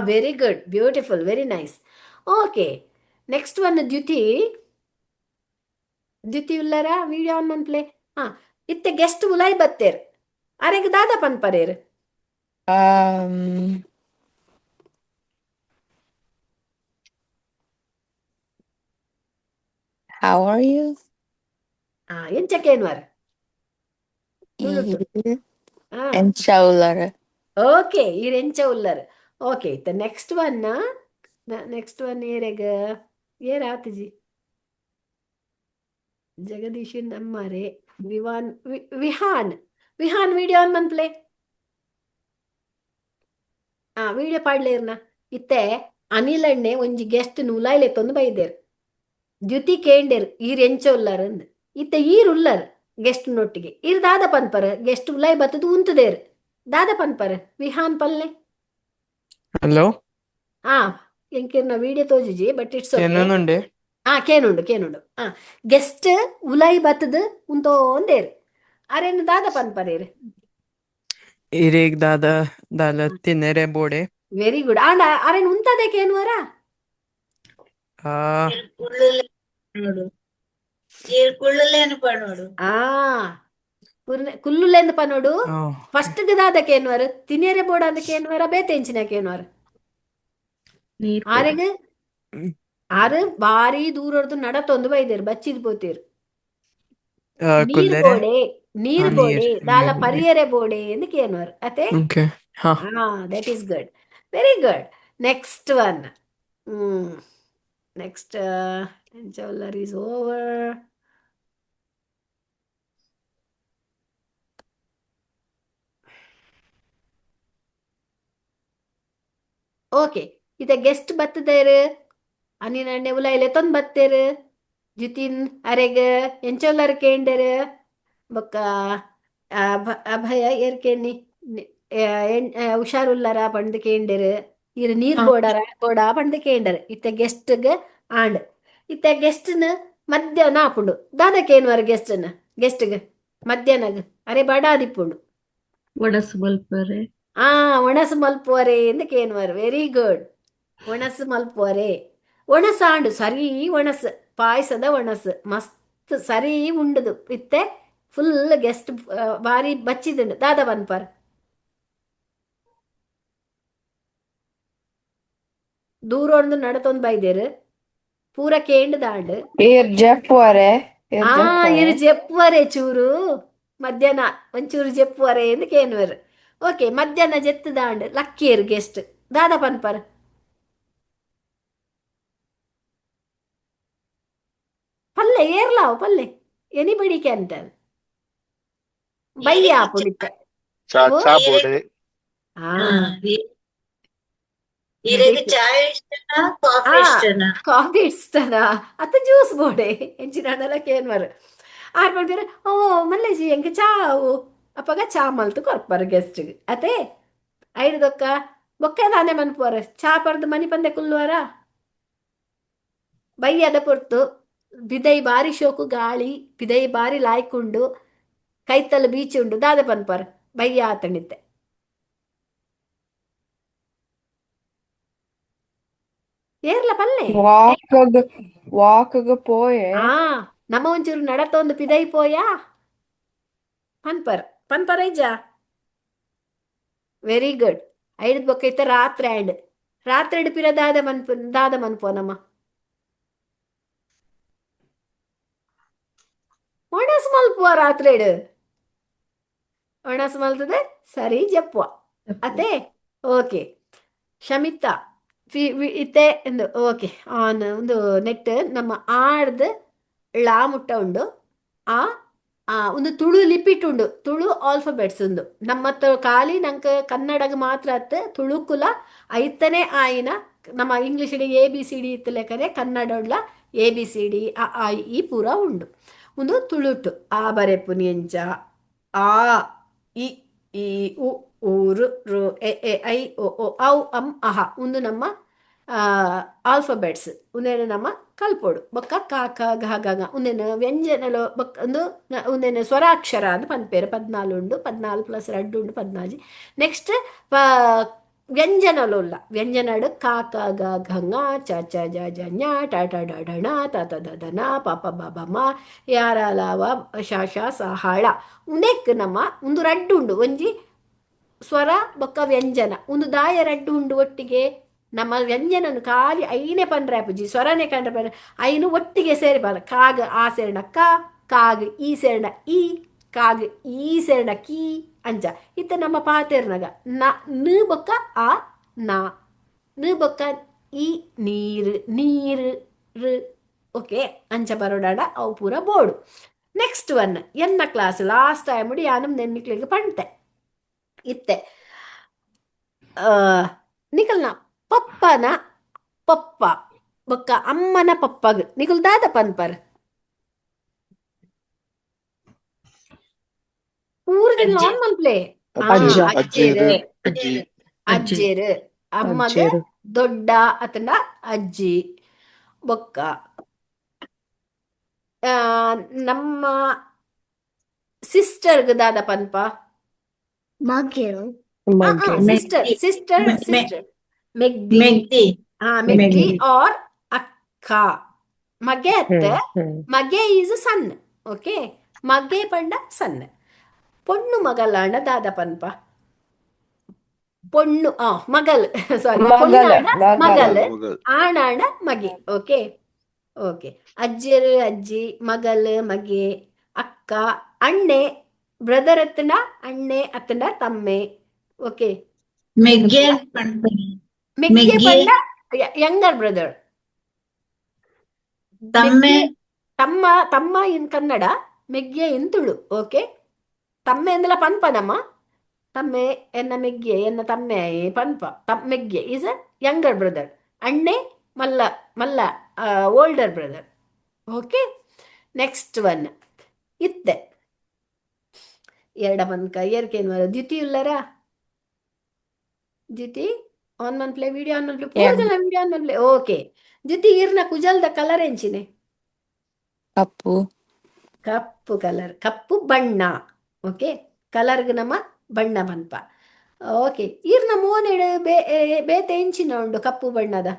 very good beautiful very nice okay next one Dyuti ಉಲ್ಲರ ವಿಡಿಯೋ ಆನ್ ಮನ್ ಪ್ಲೇ ಇತ್ತೆ ಗೆಸ್ಟ್ ಉಲಾಯಿ ಬತ್ತೇರ್ ಅರೆಗ್ ದಾದ ಪನ್ಪರೇರ್ How are you? ಎಂಚ ಕೇನ್ವರ್ Encha ullara. ಓಕೆ ಈರ್ ಎಂಚ ಉಲ್ಲರ್ ಓಕೆ ದ ನೆಕ್ಸ್ಟ್ ಒನ್ ಏರೆಗ ಏರಾತಜಿ ಜಗದೀಶ್ ನಮ್ಮರೆ ವಿಹಾನ್ ವಿಡಿಯೋ ಆನ್ ಮನ್ ಪ್ಲೇ ವಿಡಿಯೋ ಪಾಡ್ಲೇರ್ನ ಇತ್ತೆ ಅನಿಲಣ್ಣೆ ಒಂಜಿ ಗೆಸ್ಟ್ ಉಲಾಯ್ಲೆ ತೊಂದು ಬೈದೇರ್ ದ್ಯುತಿ ಕೇಂಡೇರ್ ಈರ್ ಎಂಚ ಉಲ್ಲರ್ ಅಂದ್ ಇತ್ತೆ ಈರ್ ಉಲ್ಲರ್ ಗೆಸ್ಟ್ ನೊಟ್ಟಿಗೆ ಈರ್ ದಾದ ಪನ್ಪರ್ ಗೆಸ್ಟ್ ಉಲಾಯ್ ಬತ್ತದು ಉಂತುದೇರ್ ದಾದ ಪನ್ಪರ್ ವಿಹಾನ್ ಪಲ್ಲೆ ಹಲೋ ಎಂಕಿರ್ನ ವಿಡಿಯೋ ತೋಜುಜಿ ಬಟ್ ಇಟ್ಸ್ ಕೇನುಂಡೆ ಕೇನುಂಡು ಗೆಸ್ಟ್ ಉಲಾಯ್ ಬತ್ತದು ಉಂತೋಂದೇರ್ ಅರೆನ್ ದಾದ ಪನ್ಪರೇರ್ ಇರೇಗ್ ದಾದ ತಿನ್ನೆರೆ ಬೋಡೆ ವೆರಿ ಗುಡ್ ಆಂಡ ಅರೆನ್ ಉಂತದೆ ಕೇನ್ವರ ಕುಳ್ಳುಲೇನು ಪನೋಡು ಕುಲ್ಲುಲೆಂದು ಪನೋಡು ಫಸ್ಟ್ ದಾದ ಕೇನ್ವರ ತಿನ್ನೆರೆ ಬೋಡ ಅಂದ ಕೇನ್ವರ ಬೇತೆಂಚಿನ ಕೇನ್ವರ ಆರೆಗ್ ಆರು ಬಾರಿ ದೂರದ್ದು ನಡತೊಂದು ಬೈದೇರು ಬಚ್ಚಿದ್ ಪೋತೀರು ನೀರ್ ಬೋಡೆ ದಾಲ ಪರಿಯರೆ ಬೋಡೆ ಎಂದು ಕೇನುವರು ಅತೆ that is good very good Next one. Next, Enchaular is over. Okay ಇತ ಗೆಸ್ಟ್ ಬತ್ತದೇರು ಅನಿ ನನ್ನೆ ಉಲಾಯಿಲೆ ತೊಂದ್ ಬತ್ತೇರು ಜಿತಿನ್ ಅರೆಗ ಎಂಚೋಲ್ಲರ್ ಕೇಂಡರು ಬೊಕ್ಕ ಅಭಯ ಏರ್ಕೆನಿ ಹುಷಾರುಲ್ಲರ ಪಂಡ್ ಕೇಂಡರು ಇರು ನೀರ್ ಬೋಡ ಪಂಡ್ ಕೇಂಡರು ಇತ್ತ ಗೆಸ್ಟ್ಗ ಆಂಡ್ ಇತ್ತ ಗೆಸ್ಟ್ನ ಮಧ್ಯಾಹ್ನ ಆಪುಂಡು ದಾದಕೇನ್ವರ ಗೆಸ್ಟ್ಗ ಮಧ್ಯಾಹ್ನಗ ಅರೆ ಬಡಾದಿಪ್ಪುಂಡು ಒಡಸು ಬಲ್ಪರೆ ಒಣಸು ಮಲ್ಪುವರೆ ಎಂದು ಕೇನ್ವರ್ ವೆರಿ ಗುಡ್ ಒಣಸು ಮಲ್ಪುವರೆ ಒಣಸಾಂಡು ಸರಿ ಒಣಸು ಪಾಯಸದ ಒಣಸು ಮಸ್ತ್ ಸರಿ ಉಂಡುದು ಇತ್ತೆ ಫುಲ್ ಗೆಸ್ಟ್ ಬಾರಿ ಬಚ್ಚಿದುಂಡು ದಾದ ಬನ್ಪರ್ ದೂರ ಒಂದು ನಡತೊಂದು ಬೈದೇರು ಪೂರ ಕೇಂಡು ದಾಂಡು ಇರು ಜೆಪ್ಪುವರೆ ಚೂರು ಮಧ್ಯಾಹ್ನ ಒಂಚೂರು ಜೆಪ್ಪುವರೆ ಎಂದು ಕೇನ್ವರ್ ಓಕೆ ಮಧ್ಯಾಹ್ನ ಜೆತ್ತು ದಾಂಡ್ ಲಕ್ಕಿಯರ್ ಗೆಸ್ಟ್ ದಾದ ಪನ್ಪರ್ ಪಲ್ಲೆ ಏರ್ಲಾವ್ ಪಲ್ಲೆ ಎನಿಬಡಿ ಕ್ಯಾನ್ ಟೆಲ್ ಬಯ್ಯ ಪುಳಿತ ಚಾ ಬೋಡೆ ಚಾಯ್ ಇಷ್ಟನಾ ಕಾಫಿ ಇಷ್ಟನಾ ಕಾಫಿ ಇಷ್ಟನಾ ಅತ್ತ ಜ್ಯೂಸ್ ಬೋಡೆ ಎಂಚಿನಾಡಲ ಕೇನ್ವರ್ ಆರ್ ಪಡ್ಬೇರೆ ಓ ಮಲ್ಲೇಜಿ ಎಂಕ ಚಾವು ಅಪ್ಪಗ ಚಾ ಮಲ್ತು ಕೊರ್ಪರ್ ಗೆಸ್ಟ್ಗೆ ಅತೆ ಐದು ದೊಕ್ಕ ಬೊಕ್ಕ ದಾನೆ ಮನ್ಪುವರ ಚಾ ಪರ್ದು ಮನಿ ಪಂದೆ ಕುಲ್ಲುವರ ಬಯ್ಯದ ಪೊರ್ತು ಬಿದೈ ಬಾರಿ ಶೋಕು ಗಾಳಿ ಬಿದೈ ಬಾರಿ ಲಾಯ್ಕುಂಡು ಕೈತಲ್ ಬೀಚ್ ಉಂಡು ದಾದ ಪನ್ಪರ್ ಬಯ್ಯ ಆತಣಿತ್ತೆ ಏರ್ಲ ಪಲ್ಲೆ ವಾಕಗ ಪೋಯೆ ನಮ್ಮ ಒಂಚೂರು ನಡತೊಂದು ಪಿದೈ ಪೋಯಾ ಪನ್ಪರ್ ಐಜ ವೆರಿ ಗುಡ್ ಐದು ಬೊಕ್ಕ ಇತ್ತ ರಾತ್ರಿ ಪಿರ ದಾದ ಮನ್ಪೋನಮ್ಮ ಒಣಸ್ ಮಲ್ಪುವ ರಾತ್ರಿ ಒಣಸ್ ಮಲ್ತದೆ ಸರಿ ಜಪ್ಪುವ ಅತೆ ಓಕೆ ಶಮಿತಾ ಇತ್ತೆ ಎಂದು ಓಕೆ ಆನ್ ಒಂದು ನೆಟ್ ನಮ್ಮ ಆಡ್ದು ಳಾ ಮುಟ್ಟ ಉಂಡು ಒಂದು ತುಳು ಲಿಪಿಟ್ ಉಂಡು ತುಳು ಆಲ್ಫಬೆಟ್ಸ್ ಉಂಡು ನಮ್ಮತ್ತ ಖಾಲಿ ನಂಗೆ ಕನ್ನಡಗ ಮಾತ್ರ ಅತ್ತ ತುಳುಕುಲ ಐತನೇ ಆಯಿನ ನಮ್ಮ ಇಂಗ್ಲೀಷ್ ABCD ಇತ್ತ ಲೆಕ್ಕನೆ ಕನ್ನಡ ಉಳ್ಳ ABCD ಆ ಈ ಪೂರ ಉಂಡು ಒಂದು ತುಳುಟು ಆ ಬರೆಪು ನಿಂಚ ಆ ಇ ಈ ಉ ಊರು ರು ಎ ಐ ಓ ಔ ಅಂ ಅಹ ಒಂದು ನಮ್ಮ ಆಲ್ಫಬೆಟ್ಸ್ ಉಂದೇನು ನಮ್ಮ ಕಲ್ಪೋಡು ಬೊಕ್ಕ ಕಾಕ ಘ ಗ ಉಂದೇನು ವ್ಯಂಜನಲು ಬೊಕ್ಕ ಉಂದೇನು ಸ್ವರಾಕ್ಷರ ಅದು ಪನ್ಪೇರು 14 ಉಂಡು 14 ಪ್ಲಸ್ 2 ಉಂಡು 14 ನೆಕ್ಸ್ಟ್ ವ್ಯಂಜನಲು ಉಲ್ಲ ವ್ಯಂಜನಡು ಕಾಕ ಗ ಘಂಗ ಚ ಚ ಜ ಜ ಞ ಟ ಟ ಡ ಢ ಣ ತ ತ ದ ದ ನ ಪ ಪ ಬ ಬ ಮ ಯಾರ ಲಾವ ಶ ಶ ಸ ಹಾಳ ಉಂಡೆಕ್ ನಮ್ಮ ಒಂದು ರಡ್ಡು ಉಂಡು ಒಂಜಿ ಸ್ವರ ಬೊಕ್ಕ ವ್ಯಂಜನ ಒಂದು ದಾಯ ರಡ್ಡು ಉಂಡು ಒಟ್ಟಿಗೆ ನಮ್ಮ ವ್ಯಂಜನನು ಖಾಲಿ ಐನೇ ಪಂಡ್ರೆ ಅಪ್ಪುಜಿ ಸ್ವರನೇ ಕಂಡ್ರೆ ಪಂಡ್ರೆ ಐನು ಒಟ್ಟಿಗೆ ಸೇರಿ ಬರ ಕಾಗ ಆ ಸೇರ್ಣ ಕಾಗ ಈ ಸೇರ್ಣ ಈ ಕಾಗ ಈ ಸೇರ್ಣ ಕೀ ಅಂಚ ಇತ್ತ ನಮ್ಮ ಪಾತೆರ್ನಗ ನ ಬೊಕ್ಕ ಆ ನಾ ನ ಬೊಕ್ಕ ಈ ನೀರು ರು ಓಕೆ ಅಂಚ ಬರೋಡಾಡ ಅವು ಪೂರ ಬೋರ್ಡು ನೆಕ್ಸ್ಟ್ ಒನ್ ಎನ್ನ ಕ್ಲಾಸ್ ಲಾಸ್ಟ್ ಟೈಮ್ ಮುಡಿ ಯಾನು ನೆನ್ನಿಕ್ಲಿಗೆ ಪಂಟೆ ಇತ್ತೆ ನಿಕಲ್ನ ಪಪ್ಪನ ಪಪ್ಪ ಬೊಕ್ಕ ಅಮ್ಮನ ಪಪ್ಪಗ್ ನಿಕಲ್ ದಾದ ಪನ್ಪರ್ ಊರ್ದ ನಾರ್ಮಲ್ ಪ್ಲೇ ಅಜ್ಜೇರು ಅಮ್ಮಗ ದೊಡ್ಡ ಅತಂಡ ಅಜ್ಜಿ ಬೊಕ್ಕ ನಮ್ಮ ಸಿಸ್ಟರ್ಗ್ ದಾದ ಪನ್ಪ ಸಿಸ್ಟರ್ ಮೆಗ್ದಿ ಆರ್ ಅಕ್ಕ ಮಗೆ ಅತ್ತೆ ಮಗೆ ಈಸ್ ಸಣ್ಣ ಓಕೆ ಮಗೆ ಪಂಡ ಸಣ್ಣ பொண்ணு மகளான தாத பண்பா பொண்ணு மகள் சாரி பொண்ணான மகள் ஆணான ಮಗೆ ಓಕೆ ಓಕೆ ಅಜ್ಜರು ಅಜ್ಜಿ ಮಗಳು ಮಗೆ ಅಕ್ಕ ಅಣ್ಣೆ ಬ್ರದರ್ ಅತ್ತಂಡ ಅಣ್ಣೆ ಅತ್ತಂಡ ತಮ್ಮೆ ಓಕೆ ಮೆಗ್ಗೆ ಮೆಗ್ಗೆ ಮೆಗ್ಗೆ ಪಂಡ younger brother. ತಮ್ಮೆ ಮೆಗ್ಗೆ ತಮ್ಮ ತಮ್ಮ ಇನ್ ಕನ್ನಡ, ಮೆಗ್ಗೆ ಇನ್ ತುಳು. ಓಕೆ, ತಮ್ಮೆ ಎಂದಲ ಪನ್ಪನಮ್ಮ. ತಮ್ಮೆ ಎನ್ನ ಮೆಗ್ಗೆ ಎನ್ನ ತಮ್ಮೆ ಪನ್ಪ ಮೆಗ್ಗೆ ಈಸ್ ಅ younger brother. ಅಣ್ಣೆ ಮಲ್ಲ ಮಲ್ಲ older brother. Okay, next one ಇತ್ತೆ ಎರಡ ಪನ್ಕ ಏರ್ಕೇನು ದ್ಯುತಿ ಉಲ್ಲರ ದ್ಯುತಿ ಆನ್ ಮನ್ ಪ್ಲೇ ವಿಡಿಯೋ ಆನ್ ಮನ್ ಪ್ಲೇ ಪೂರ ಜನ ವಿಡಿಯೋ ಆನ್ ಮನ್ ಪ್ಲೇ. ಓಕೆ, ದ್ಯುತಿ ಈರ್ನ ಕುಜಲ್ದ ಕಲರ್ ಎಂಚಿನೆ? ಕಪ್ಪು. ಕಪ್ಪು ಕಲರ್, ಕಪ್ಪು ಬಣ್ಣ. ಓಕೆ, ಕಲರ್ಗ್ ನಮ್ಮ ಬಣ್ಣ ಪನ್ಪ. ಓಕೆ, ಈರ್ನ ಮೋನೆಡ್ ಬೇತೆ ಎಂಚಿನ ಉಂಡು ಕಪ್ಪು ಬಣ್ಣದ?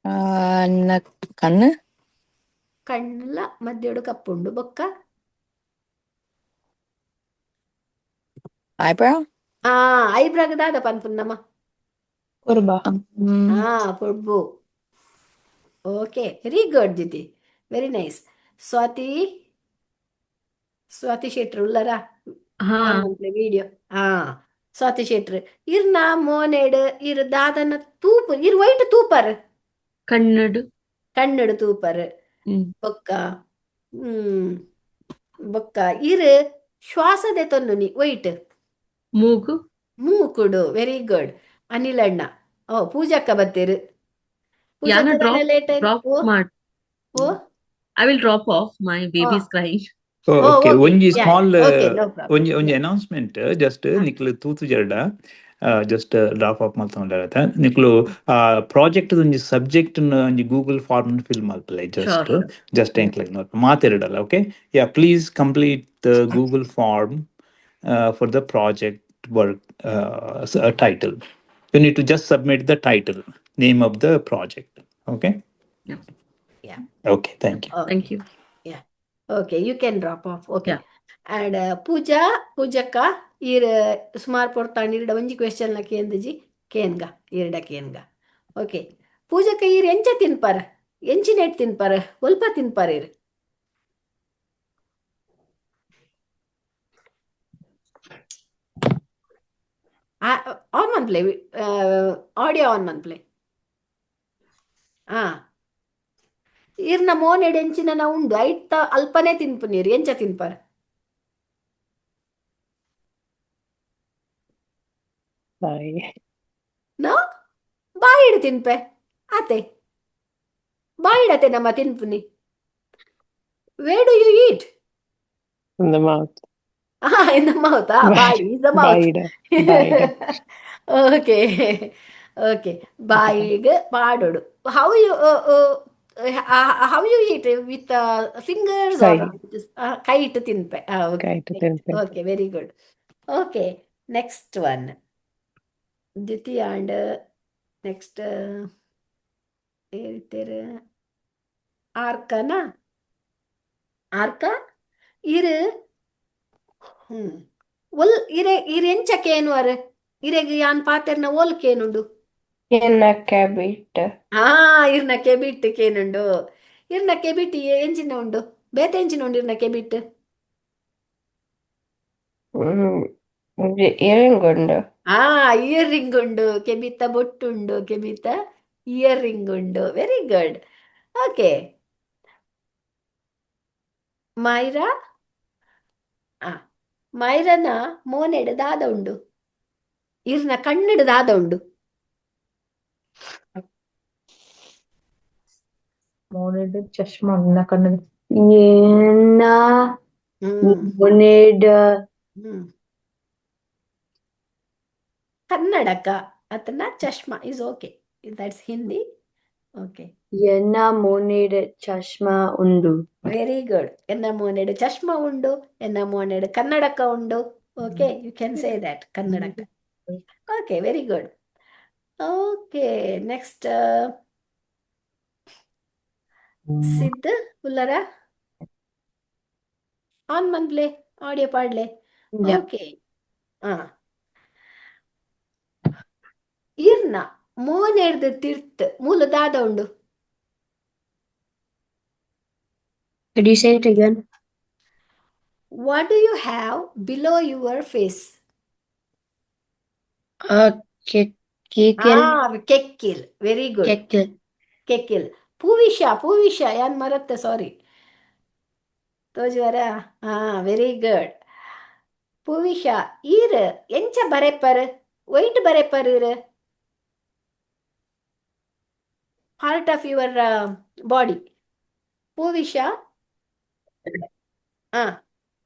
ಅನ್ನ ಕಣ್ಣು. ಕಣ್ಣಲ್ಲ ಮಧ್ಯಡು ಕಪ್ಪುಂಡು. ಬೊಕ್ಕ ಐಬ್ರೋ. ಐಬ್ರಾಗ್ ದಾದ ಪನ್ಪುನ್ನಮ್ಮ. Kurba. ಪೊಡ್ಬು. ಓಕೆ, ವೆರಿ ಗುಡ್ ದ್ಯುತಿ, ವೆರಿ ನೈಸ್. ಸ್ವಾತಿ ಸ್ವಾತಿ ಶೆಟ್ರು ಉಲ್ಲರ ಹಾ ವಿಡಿಯೋ. ಸ್ವಾತಿ ಶೆಟ್ರು ಇರ್ನ ಮೋನೆಡ್ ಇರ್ ದಾದನ ತೂಪು ಇರ್ ವೈಟ್ ತೂಪರ್ ಕನ್ನಡ ಕನ್ನಡ ತೂಪರ್. ಬೊಕ್ಕ ಬೊಕ್ಕ ಇರ್ ಶ್ವಾಸದೆ ತೊನ್ನುನಿ ವೈಟ್ ಮೂಗು ಮೂಕುಡು. ವೆರಿ ಗುಡ್ ಅನಿಲ್ ಅಣ್ಣ. ಪೂಜಕ್ಕ ಬತ್ತೀರು. ಯಾನ ಪೂಜಕ್ಕ ಲೇಟ್ ಡ್ರಾಪ್ ಮಾಡ್ oh I will drop off my baby is crying. Okay, only small okay, no problem. only announcement. Just niklu tutu jarda. Just drop off malthonda. Niklu project only subject only Google form fill malpale. Just like not maathiradalla. Okay. Yeah, please complete the Google form for the project work title. You need to just submit the title, name of the project. Okay. Yeah. Okay. Thank you. Okay. Thank you. Yeah. Okay, you can drop off. Okay. Yeah. And ಪೂಜಕ್ಕ ಈರ್ ಸುಮಾರು ಪೊರ್ತಾಂಡ್ ಇರ್ಡ ಒಂಜಿ question ಲ ಕೇಂದ್ರಜಿ ಕೇನ್ಗ ಇರ್ಡ ಕೇನ್ಗ. Okay, ಪೂಜಕ್ಕ ಈರ್ ಎಂಚ ತಿನ್ಪಾರ? ಎಂಚಿನೆಟ್ ತಿನ್ಪಾರ? ಒಲ್ಪ ತಿನ್ಪಾರ ಇರ್? On ಮನ್ play audio on ಮನ್ play. ಇರ್ನ ಮೋನೆಡ್ ಎಂಚಿನ ಉಂಡು ಐಟ್ ಅಲ್ಪನೆ ತಿನ್ಪು ನೀರು ಎಂಚ ತಿನ್ಪಾರ? ನೋ, ಬಾಯಿಡು ತಿನ್ಪೆ ಆತೆ ಬಾಯಿಡತೆ ನಮ್ಮ ತಿನ್ಪುನಿ. Where do you eat? In the mouth. In the mouth. Bye. Is the mouth. Okay. Okay. Bye. Padodu. How you eat with fingers or kite tinpe? Okay. Very good. Okay. Next one. Diti and next Arkana. Arka ಇರು ಒಲ್ ಇರೆಂಚಕೇನು ಅರ ಇರೆಗ್ ಯಾನ್ ಪಾತೆರ್ನ ಓಲ್ ಕೇನುಂಡು? ಇರ್ನ ಕೆಬಿಟ್ ಕೇನುಂಡು. ಇರ್ನ ಕೆಬಿಟ್ ಎಂಚಿನ ಉಂಡು? ಬೇತೆ ಎಂಚಿನ ಉಂಡು ಇರ್ನ ಕೆಬಿಟ್? ಇಯರ್ ರಿಂಗ್ ಉಂಡು. ಕೆಬಿತ್ತ ಬೊಟ್ಟುಂಡು. ಕೆಬಿತ್ತ ಇಯರ್ ರಿಂಗ್ ಉಂಡು. Very good. ಓಕೆ, ಮೈರಾ ಮೈರನ ಮೋನೆಡ್ ದಾದ ಉಂಡು. ಇರ್ನ ಕಣ್ಣಡ್ ದಾದ ಉಂಡು. ಮೋನೆಡ್ ಚಶ್ಮಾ ಉನ್ನ ಕಣ್ಣಡ್ ಏನ ಮೋನೆಡ್ ಕನ್ನಡಕ ಅತನ ಚಶ್ಮಾ is okay. That's Hindi. Okay, ಎನ್ನ ಮೋನೆಡ್ ಚಶ್ಮಾ ಉಂಡು. Very good. ಎನ್ನ ಮೋನೆಡ್ ಚಶ್ಮಾ ಉಂಡು. ಎನ್ನ ಮೋನೆಡ್ ಕನ್ನಡಕ ಉಂಡು. Okay, you can say that ಕನ್ನಡಕ. Okay, very good. Okay, next Siddha ಉಲ್ಲರ ಆನ್ ಮನ್ಪ್ಲೆ ಆಡಿಯೋ ಪಾಡ್ಲೆ. ಓಕೆ, ಇರ್ನ ಮೋನೆಡ್ದು ತಿರ್ತ್ ಮೂಲ ದಾದ ಉಂಡು. Could you say it again? What do you have below your face? Kekil. Kekkil. Very good. Kekil. Kekkil. Puvisha. Yan maratte, sorry. Tojwara. Very good. Puvisha. Encha barepar. Wait barepar. Part of your body. Puvisha.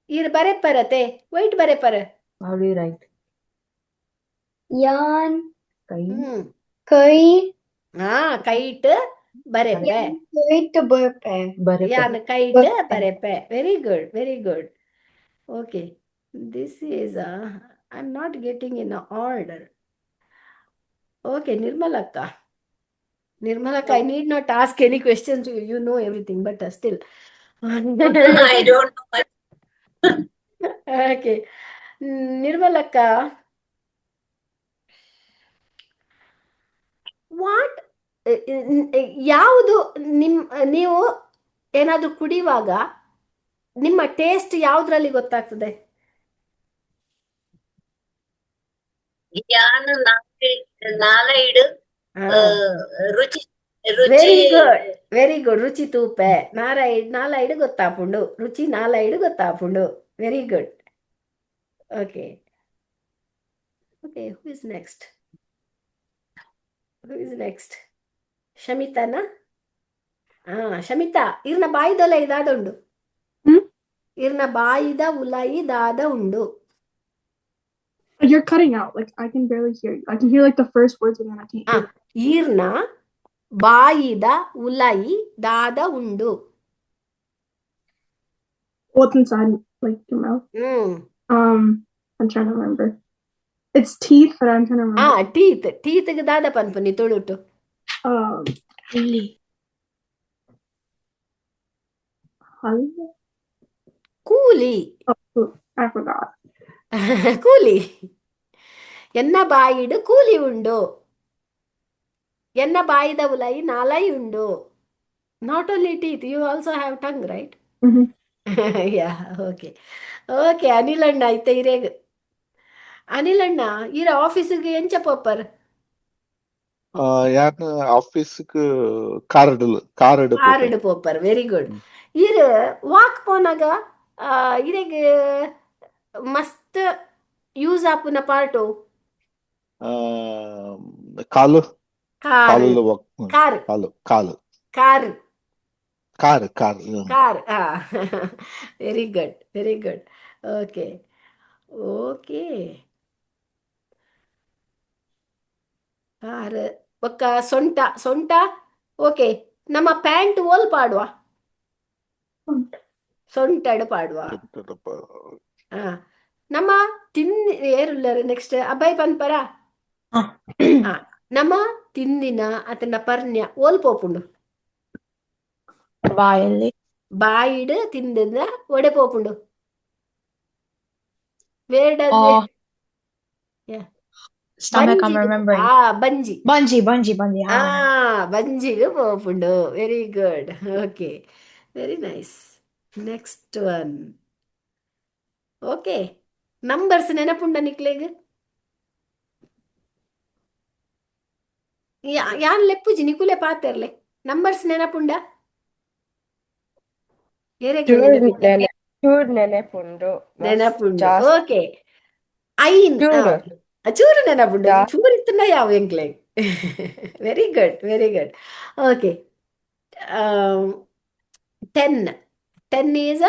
Barepparate. Wait barepar. How do you write? Yan. Kai. Kite. Bareppe. Kite burpe. Yan kite bareppe. Very good. Very good. Okay. This is I'm not getting in order. Okay, Nirmalakka. Nirmalakka, I need not ask any questions to you. You know everything, but still. I don't know. Okay. Nirmalakka. What? ಯಾವುದು ನೀವು ಏನಾದರೂ ಕುಡಿಯುವಾಗ ನಿಮ್ಮ taste ಯಾವುದ್ರಲ್ಲಿ ಗೊತ್ತಾಗ್ತದೆ? ಯಾನು ನಾಲೈಡು ರುಚಿ very good. ರುಚಿ ತೂಪೆ ನಾಲೈಡು ಗೊತ್ತಾಪುಂಡು. ರುಚಿ ನಾಲೈಡು ಗೊತ್ತಾಪುಂಡು. Very good. Okay. Who is next? ಶಮಿತಾನಾ? ಶಮಿತಾ, ಇರ್ನ ಬಾಯಿದೊಲ ಇದಾದ ಉಂಡು. ಇರ್ನ ಬಾಯಿದ ಉಲಾಯಿ ದಾದ ಉಂಡು. You're cutting out. Like, I can barely hear you. I can hear like the first words and then I can't hear. ಈರ್ನ ಬಾಯಿದ ಉಲಾಯಿ ದಾದ ಉಂಡು. What's inside, like, your mouth? I'm trying to remember. It's teeth, but I'm trying to remember. teeth ಗೆ ದಾದ ಪನ್ಪನಿ ತೊಳುಟು. ಕೂಲಿ. I forgot. ಕೂಲಿ. ಎನ್ನ ಬಾಯಿಡು ಕೂಲಿ ಉಂಡು. ಎನ್ನ ಬಾಯಿದ ಉಲಾಯಿ ನಾಲಾಯಿ ಉಂಡು. Not only teeth, you also have tongue, right? Yeah, okay. Okay, ಅನಿಲಣ್ಣ ಐತೆ ಇರೇಗ. ಅನಿಲಣ್ಣ ಈರ ಆಫೀಸಿಗೆ ಎಂಚ ಪೋಪರ್? ಯಾನ್ ಆಫೀಸ್ಗೆ ಕಾರಡ್ ಪೋಪರ್. Very good. ಈರ ವಾಕ್ ಪೋನಾಗ ಇರೆಗೆ ಮಸ್ತ್ ಯೂಸ್ ಆಪುನ ಪಾರ್ಟು ಕಾಲು car. Very good. Okay. Car. ಒಕ್ಕ ಸೊಂಟ. ಓಕೆ. ನಮ್ಮ ಪ್ಯಾಂಟ್ ಓಲ್ ಪಾಡುವ. ಸೊಂಟಡು ಪಾಡುವ. ನಮ್ಮ ಏರುಲ್ಲರು ನೆಕ್ಸ್ಟ್ ಅಬ್ಬಾಯಿ ಪನ್ಪರ. ನಮ್ಮ ತಿಂದಿನ ಅತನ ಪರ್ಣ್ಯ ಓಲ್ ಪೋಪುಂಡು. ಬಾಯಿಡು ತಿಂದಿನ ಒಡೆ ಪೋಪುಂಡು. Where does it? Yeah. Stomach, I'm remembering. Bungee. Bungee popundu. Very good. Okay. Very nice. Next one. Okay. Numbers nenapunda nikleg. Yan leppuji nikule paaterle. Numbers nenapunda. ನೆನಪುಂಡು. Okay. ಚೂರು ನೆನಪುಂಡು. ಚೂರು ಇತ್ತನ ಯಾವ ಎಂಕ್ಲೆ. Very good. Okay. 10 is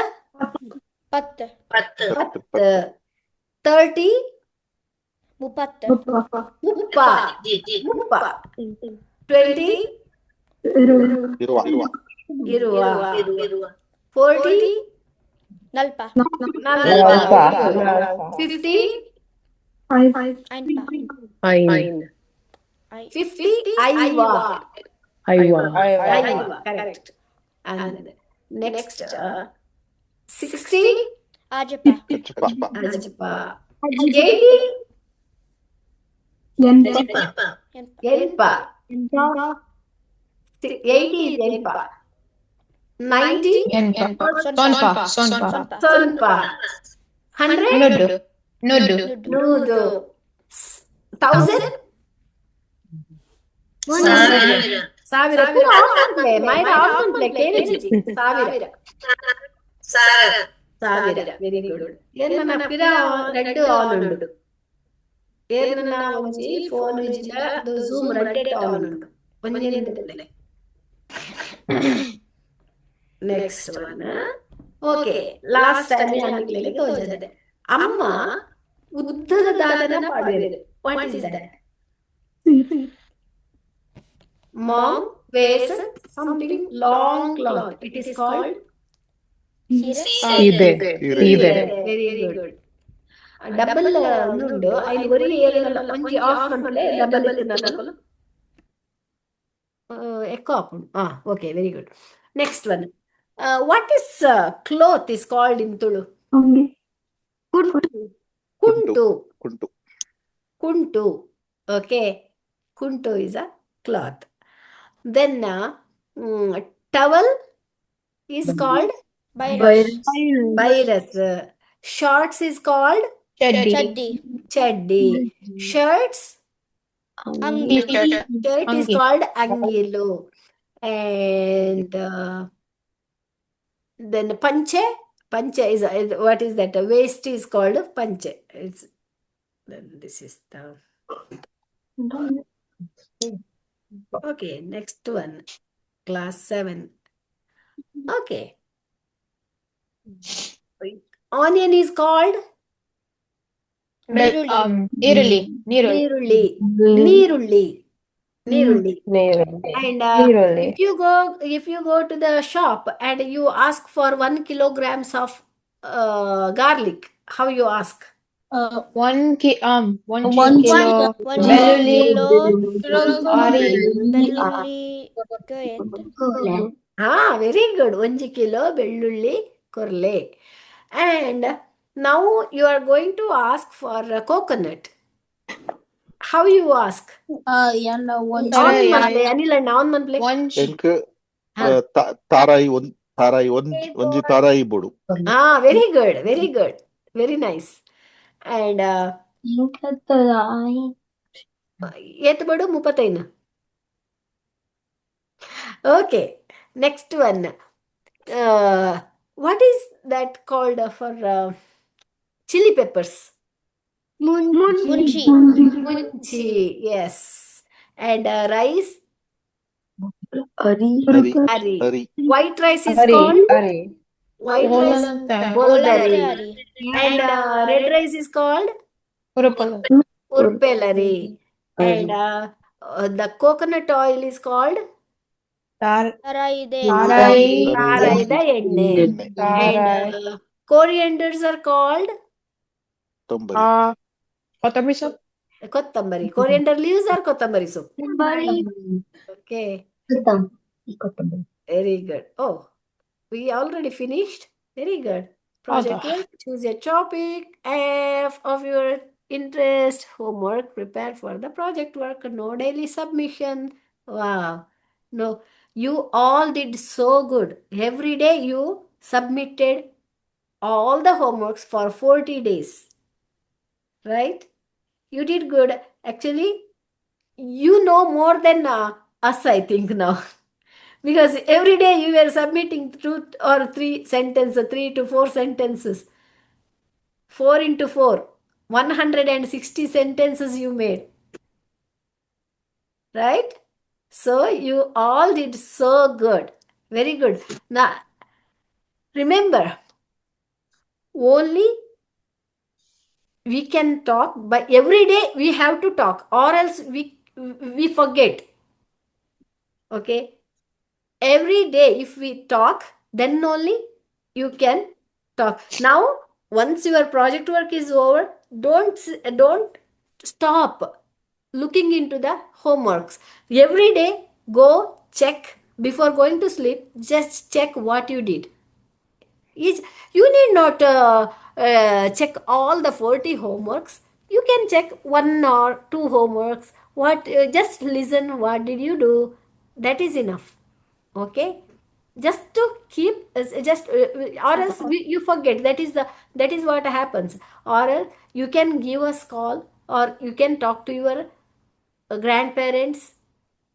10. 30 30. 20 40 ನಲ್ಪ 50 50 correct. And next 60 ಆಜಪ 80 ಎಲ್ಪ 80 is ಎಲ್ಪ 90 ಸ್ವಲ್ಪ 100 ನೂದು 1000 Savira. Savira. Put almond play. Myra almond play. KVG. Savira. Savira. Very good. Here ನನ್ನ ಪಿರ ರೆಡ್ ಆನ್ ಉಂಡು. Here ನನ್ನ ಒಂಜಿ ಫೋನ್ ಜಿಲ ಅದು ಜೂಮ್ ರೆಡ್ ಆನ್ ಉಂಡು. ಒಂಜಿ next one. Okay, last time ಯಾನಿಕ್ಲೆಗೆ ತೋಜದೆ. ಅಮ್ಮ ಉದ್ದದ ದಾದನ ಪಾಡ್ವೆರು. What is that? Mom wears something long cloth. It is called Side. very good. Double nundu. I worry ಏನಲ್ಲ ಒಂಜಿ ಆಫ್ ಮಾಡ್ಲೆ ಡಬಲ್ ಇತ್ತನಲ್ಲ. ಎಕೋ ಹಾಕೊಂಡು. Okay, very good. Next one. What is cloth is called in Tulu? Kuntu. Okay. Kuntu is a cloth. Then towel is called virus. Shorts is called chaddi. Shirts, shirt is called angilu. And then panche is what is that? Waist is called panche. Then this is the okay. Next one, class 7. Okay. Onion is called Nirulli. And if you go to the shop and you ask for 1 kilograms of garlic, how you ask? 1 kilo very good. 1 kilo ಬೆಳ್ಳುಳ್ಳಿ ಕೊರ್ಲೆ. And now you are going to ask for a coconut. How you ask? ತಾರಾಯಿ ಬೋಡು. Very good. Very nice. And ಎತ್ ಬಡು 35. Okay, next one. What is that called for chili peppers? Munchi. Yes. And rice? Ari. White rice is called? White rice? Bolari. And red rice is called? Urpelari. And the coconut oil is called? Taraida enne. And corianders are called? Kottambari. Coriander leaves or kottambari soup? Okay. Very good. Oh, we already finished. Very good. Project work. Choose a topic of your interest. Homework. Prepare for the project work. No daily submission. Wow. No, you all did so good. Every day you submitted all the homeworks for 40 days. Right? You did good. Actually, you know more than us, I think, now. Because every day you were submitting 2 or 3 sentences, 3 to 4 sentences. 4 into 4. 160 sentences you made. Right? So you all did so good. Very good. Now, remember, only we can talk, but every day we have to talk, or else we forget. Okay? Every day if we talk, then only you can talk. Now, once your project work is over, don't stop looking into the homeworks. Every day go check before going to sleep. Just check what you did. You need not check all the 40 homeworks. You can check 1 or 2 homeworks. Just listen, what did you do? That is enough. Okay, just to keep or else you forget. That is what happens. Or else you can give us call, or you can talk to your grandparents,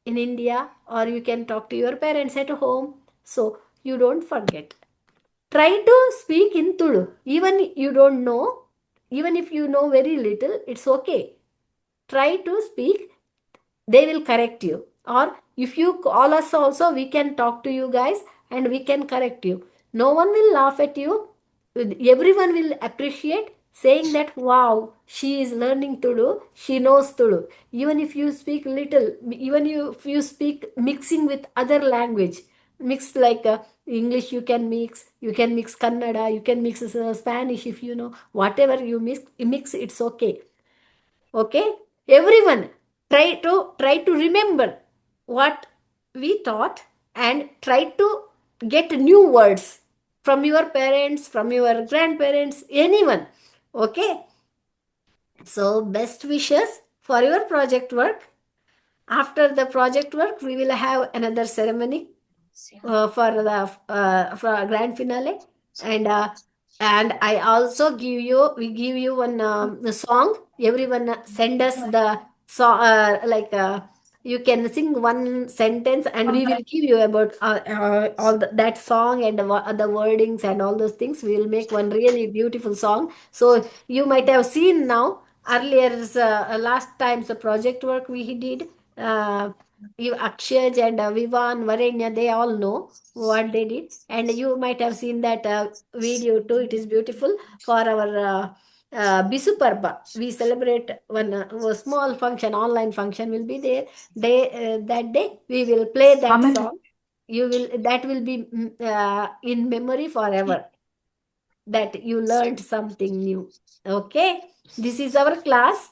in India, or you can talk to your parents at home. So you don't forget. Try to speak in Tulu. Even you don't know, even if you know very little, it's okay. Try to speak. They will correct you. Or if you call us also, we can talk to you guys and we can correct you. No one will laugh at you. Everyone will appreciate, saying that wow, she is learning Tulu, she knows Tulu. Even if you speak little, even if you speak mixing with other language, mixed like English, you can mix Kannada, you can mix Spanish, if you know, whatever you mix, it's okay. Okay, everyone try to remember what we taught and try to get new words from your parents, from your grandparents, anyone. Okay, so best wishes for your project work. After the project work, we will have another ceremony for a grand finale, and I also we give you one the song. Everyone send us the song, you can sing one sentence, and we will give you about all that song and the wordings and all those things. We will make one really beautiful song. So you might have seen now earlier, last time's project work we did. You Akshaj and Vivan, Varenya, they all know what they did, and you might have seen that video too. It is beautiful for our Bisu Parba. We celebrate one small function, online function will be there. That day we will play that song. That will be in memory forever. That you learned something new. Okay, this is our class,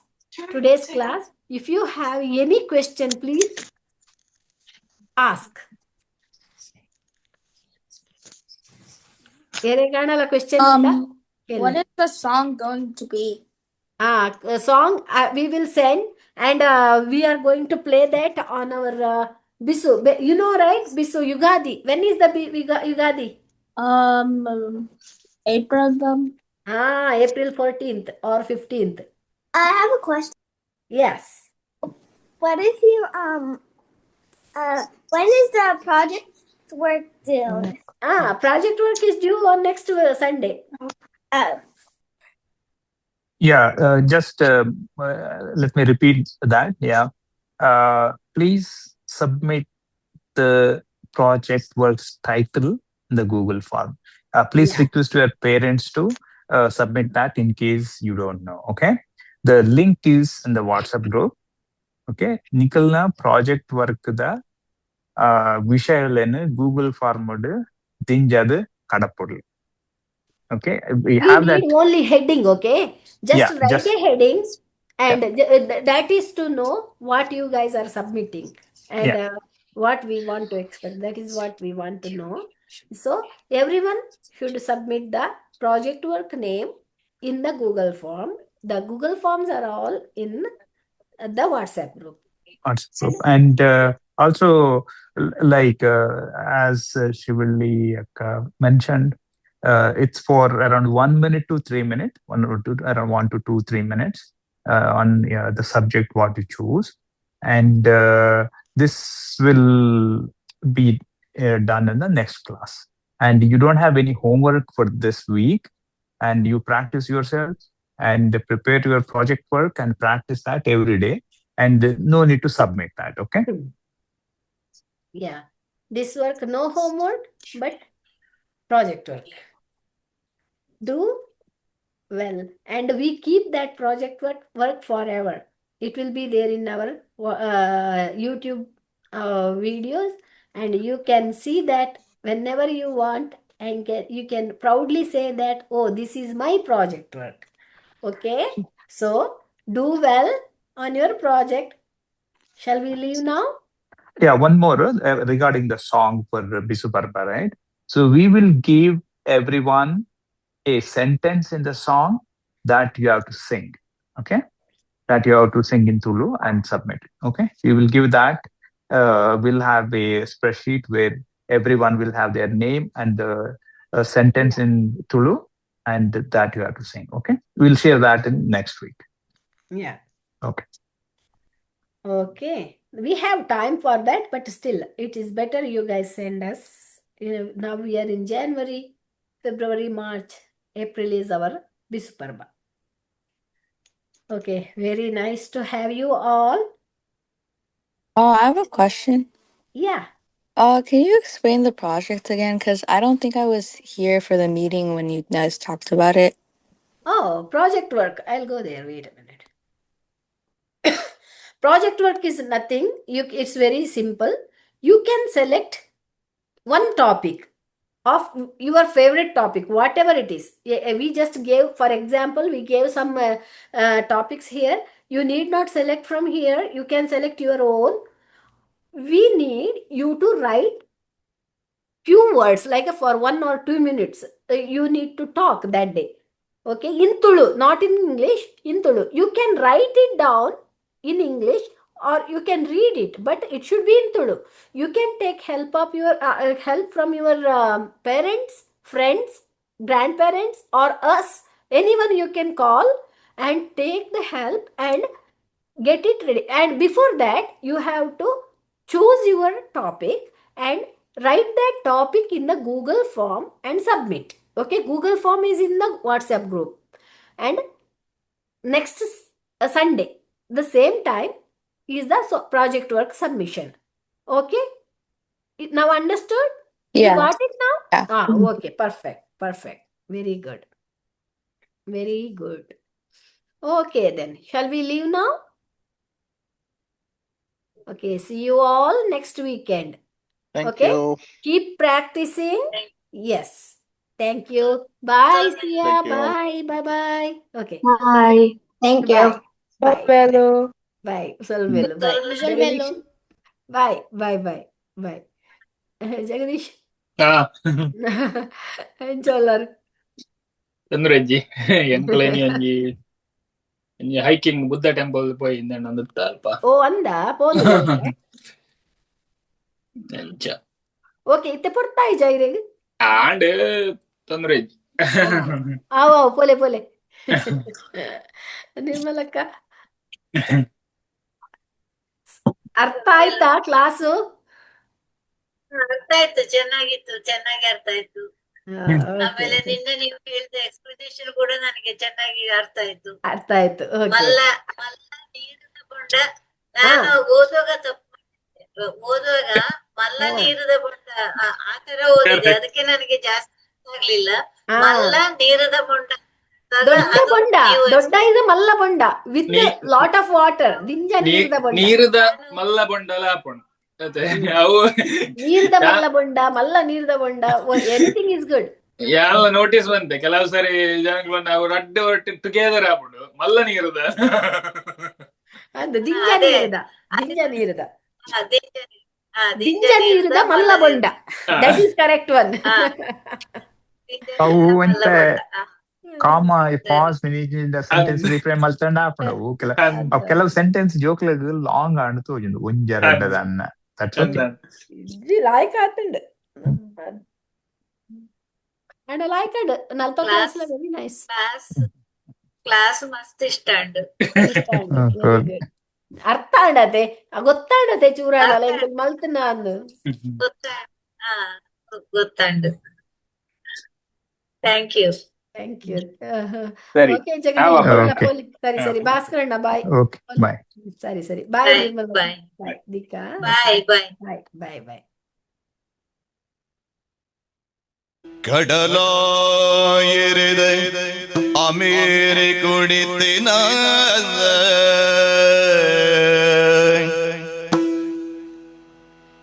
today's class. If you have any question, please ask. Question what is the song going to be? A song we will send, and we are going to play that on our Bisu. You know, right? Bisu Yugadi. When is the Yugadi? April. April 14th or 15th. I have a question. Yes. What if you when is the project work due? Project work is due on next Sunday. Yeah, just let me repeat that. Yeah, please submit the project work's title in the Google form. Please request your parents to submit that in case you don't know. Okay, the link is in the WhatsApp group. Okay, Nikolna project work da Vishayalan Google form Dinjad Kadapur. Okay, we have need that. only heading. Okay, just write just a heading, and that is to know what you guys are submitting and what we want to expect. That is what we want to know. So everyone should submit the project work name in the Google form. The Google forms are all in the WhatsApp group. And also, like as Shreevalli mentioned, it's for around 1 minute to 3 minutes, around 1 to 2, 3 minutes on the subject what you choose, and this will be done in the next class. And you don't have any homework for this week, and you practice yourself and prepare your project work and practice that every day. And no need to submit that. Okay. Yeah, this work no homework but project work. Do well, and we keep that project work forever. It will be there in our YouTube videos, and you can see that whenever you want, and you can proudly say that, oh, this is my project work. Okay, so do well on your project. Shall we leave now? Yeah, one more regarding the song for Bisu Parba, right? So we will give everyone a sentence in the song that you have to sing. Okay, that you have to sing in Tulu and submit. Okay, we will give that. We'll have a spreadsheet where everyone will have their name and the sentence in Tulu, and that you have to sing. Okay, we'll share that in next week. Yeah. Okay. Okay. We have time for that, but still, it is better you guys send us. Now we are in January, February, March, April is our Bisparba. Okay, very nice to have you all. Oh, I have a question. Yeah. Can you explain the project again? Because I don't think I was here for the meeting when you guys talked about it. Oh, project work. I'll go there. Wait a minute. Project work is nothing. It's very simple. You can select one topic of your favorite topic, whatever it is. We just gave, for example, we gave some topics here. You need not select from here. You can select your own. We need you to write few words, like for 1 or 2 minutes. You need to talk that day. Okay, in Tulu, not in English, in Tulu. You can write it down in English or you can read it, but it should be in Tulu. You can take help of your help from your parents, friends, grandparents, or us. Anyone you can call and take the help and get it ready. And before that, you have to choose your topic and write that topic in the Google form and submit. Okay, Google form is in the WhatsApp group. And next Sunday, the same time, is the project work submission. Okay, now understood? Yeah. You got it now? Yeah. Okay, perfect. Very good. Very good. Okay, then shall we leave now? Okay, see you all next weekend. Thank you. Keep practicing. Yes. Thank you. Bye, Sia. Thank you. Bye. Okay. Bye. Thank you. Bye. Hello. Bye. Solvelo. Bye. Solvelo. Bye. Jagdeesh. Enjoy. ತಂದ್ರಜ್ಜಿ ಎಂಕ್ಲೇನಿ ಒಂಜಿ hiking Buddha temple ಪೋಯಿ ಇಂದೆಂಡ ಅಲ್ಪ ಓ ಅಂದ ಪೋದು ಎಂಚ okay ಇತ್ತೆ ಪೊರ್ತಾಯಿ ಜೈರೆಗ್ and ತೊಂದ್ರಜ್ಜಿ ಆವ ಪೋಲೆ ನಿರ್ಮಲಕ್ಕ ಅರ್ಥ ಆಯ್ತಾ ಕ್ಲಾಸು? ಅರ್ಥ ಆಯ್ತು, ಚೆನ್ನಾಗಿ ಅರ್ಥ ಆಯ್ತು. ಆಮೇಲೆ ನಿನ್ನೆ ನೀವು ಹೇಳಿದ ಎಕ್ಸ್ಪ್ಲನೇಷನ್ ಕೂಡ ನನಗೆ ಚೆನ್ನಾಗಿ ಅರ್ಥ ಆಯ್ತು. ಮಲ್ಲ ನೀರಿನ ಬೊಂಡ ನಾನು ಓದುವಾಗ ಮಲ್ಲ ನೀರದ ಬೊಂಡ ಆತರ ಓದಿದೆ, ಅದಕ್ಕೆ ನನಗೆ ಜಾಸ್ತಿ ಆಗ್ಲಿಲ್ಲ. ಮಲ್ಲ ನೀರದ ಬೊಂಡ ದೊಡ್ಡ ಇದು ಮಲ್ಲ ಬೊಂಡ ವಿತ್ ಲಾಟ್ ಆಫ್ ವಾಟರ್. ದಿಂಜ ನೀರದ ಬೊಂಡ, ನೀರದ ಮಲ್ಲ ಬೊಂಡಲ ಹಾಪುಂಡು ಅವು ನೀರದ ಮಲ್ಲ ಬೊಂಡ, ಮಲ್ಲ ನೀರದ ಬೊಂಡ, ಎನಿಥಿಂಗ್ ಇಸ್ ಗುಡ್. ಎಲ್ಲ ನೋಟಿಸ್ ಬಂತೆ ಕೆಲವು ಸರಿ ಜನಗಳು ನಾವು ರಡ್ಡು ಒಟ್ಟು ಟುಗೆದರ್ ಹಾಪುಂಡು ಮಲ್ಲ ನೀರದ ಅದು ದಿಂಜ ನೀರದ ಮಲ್ಲ ಬೊಂಡ. That is correct one. ಅವು ಎಂತ ಕಾಮ ಪಾಸ್ ಸೆಂಟೆನ್ಸ್ ರಿಫ್ರೇಮ್ ಮಲ್ತಂಡ ಹಾಪುಂಡು. ಕೆಲವು ಸೆಂಟೆನ್ಸ್ ಜೋಕ್ಲೆಗ್ ಲಾಂಗ್ ಆಂಡ್ ತೋಜುಂಡು ಒಂಜ ರಡ್ಡದ ಅನ್ನ. ಲಾಯ್ಕ್ ಆತುಂಡು and I like it. Nalpa class la very nice. Class mast ಇಷ್ಟ ಉಂಡು. Very good. ಅರ್ಥ ಆಡತೆ ಗೊತ್ತಾಡತೆ ಚೂರಾಡಲ್ಲ ಎಂತ ಮಲ್ತನ ಅಂದು ಗೊತ್ತಾಂಡು. Thank you. ಓಕೆ ಜಗದೀಶ್ ಸರಿ ಭಾಸ್ಕರಣ್ಣ ಬಾಯ್. ಬಾಯ್. ಸರಿ ಬಾಯ್ ನಿರ್ಮಲ. ಬಾಯ್ ದಿಕ್ಕಾ. ಬಾಯ್. கடலாயிரத அமேரி குடித்தின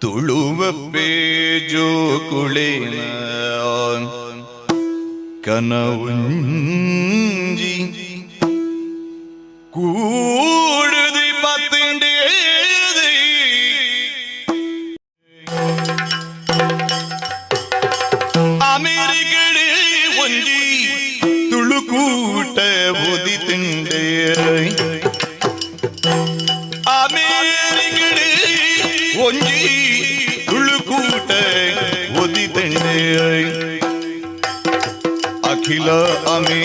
ತುಳುವ ಪೇಜೋ ಕುಳೇನ ಕನವುಂಜಿ ಕೂಡುದಿ ಪತ್ತಿಂಡೇ ಅಮೇರಿಕಡೆ ಒಂಜಿ ತುಳುಕೂಟ ಓದಿ ತಿಂಡೆ ಅಮೇರಿಕಡೆ ಒಂಜಿ ತುಳುಕೂಟ ಓದಿ ತಿಂಡೆ ಅಖಿಲ ಅಮೇ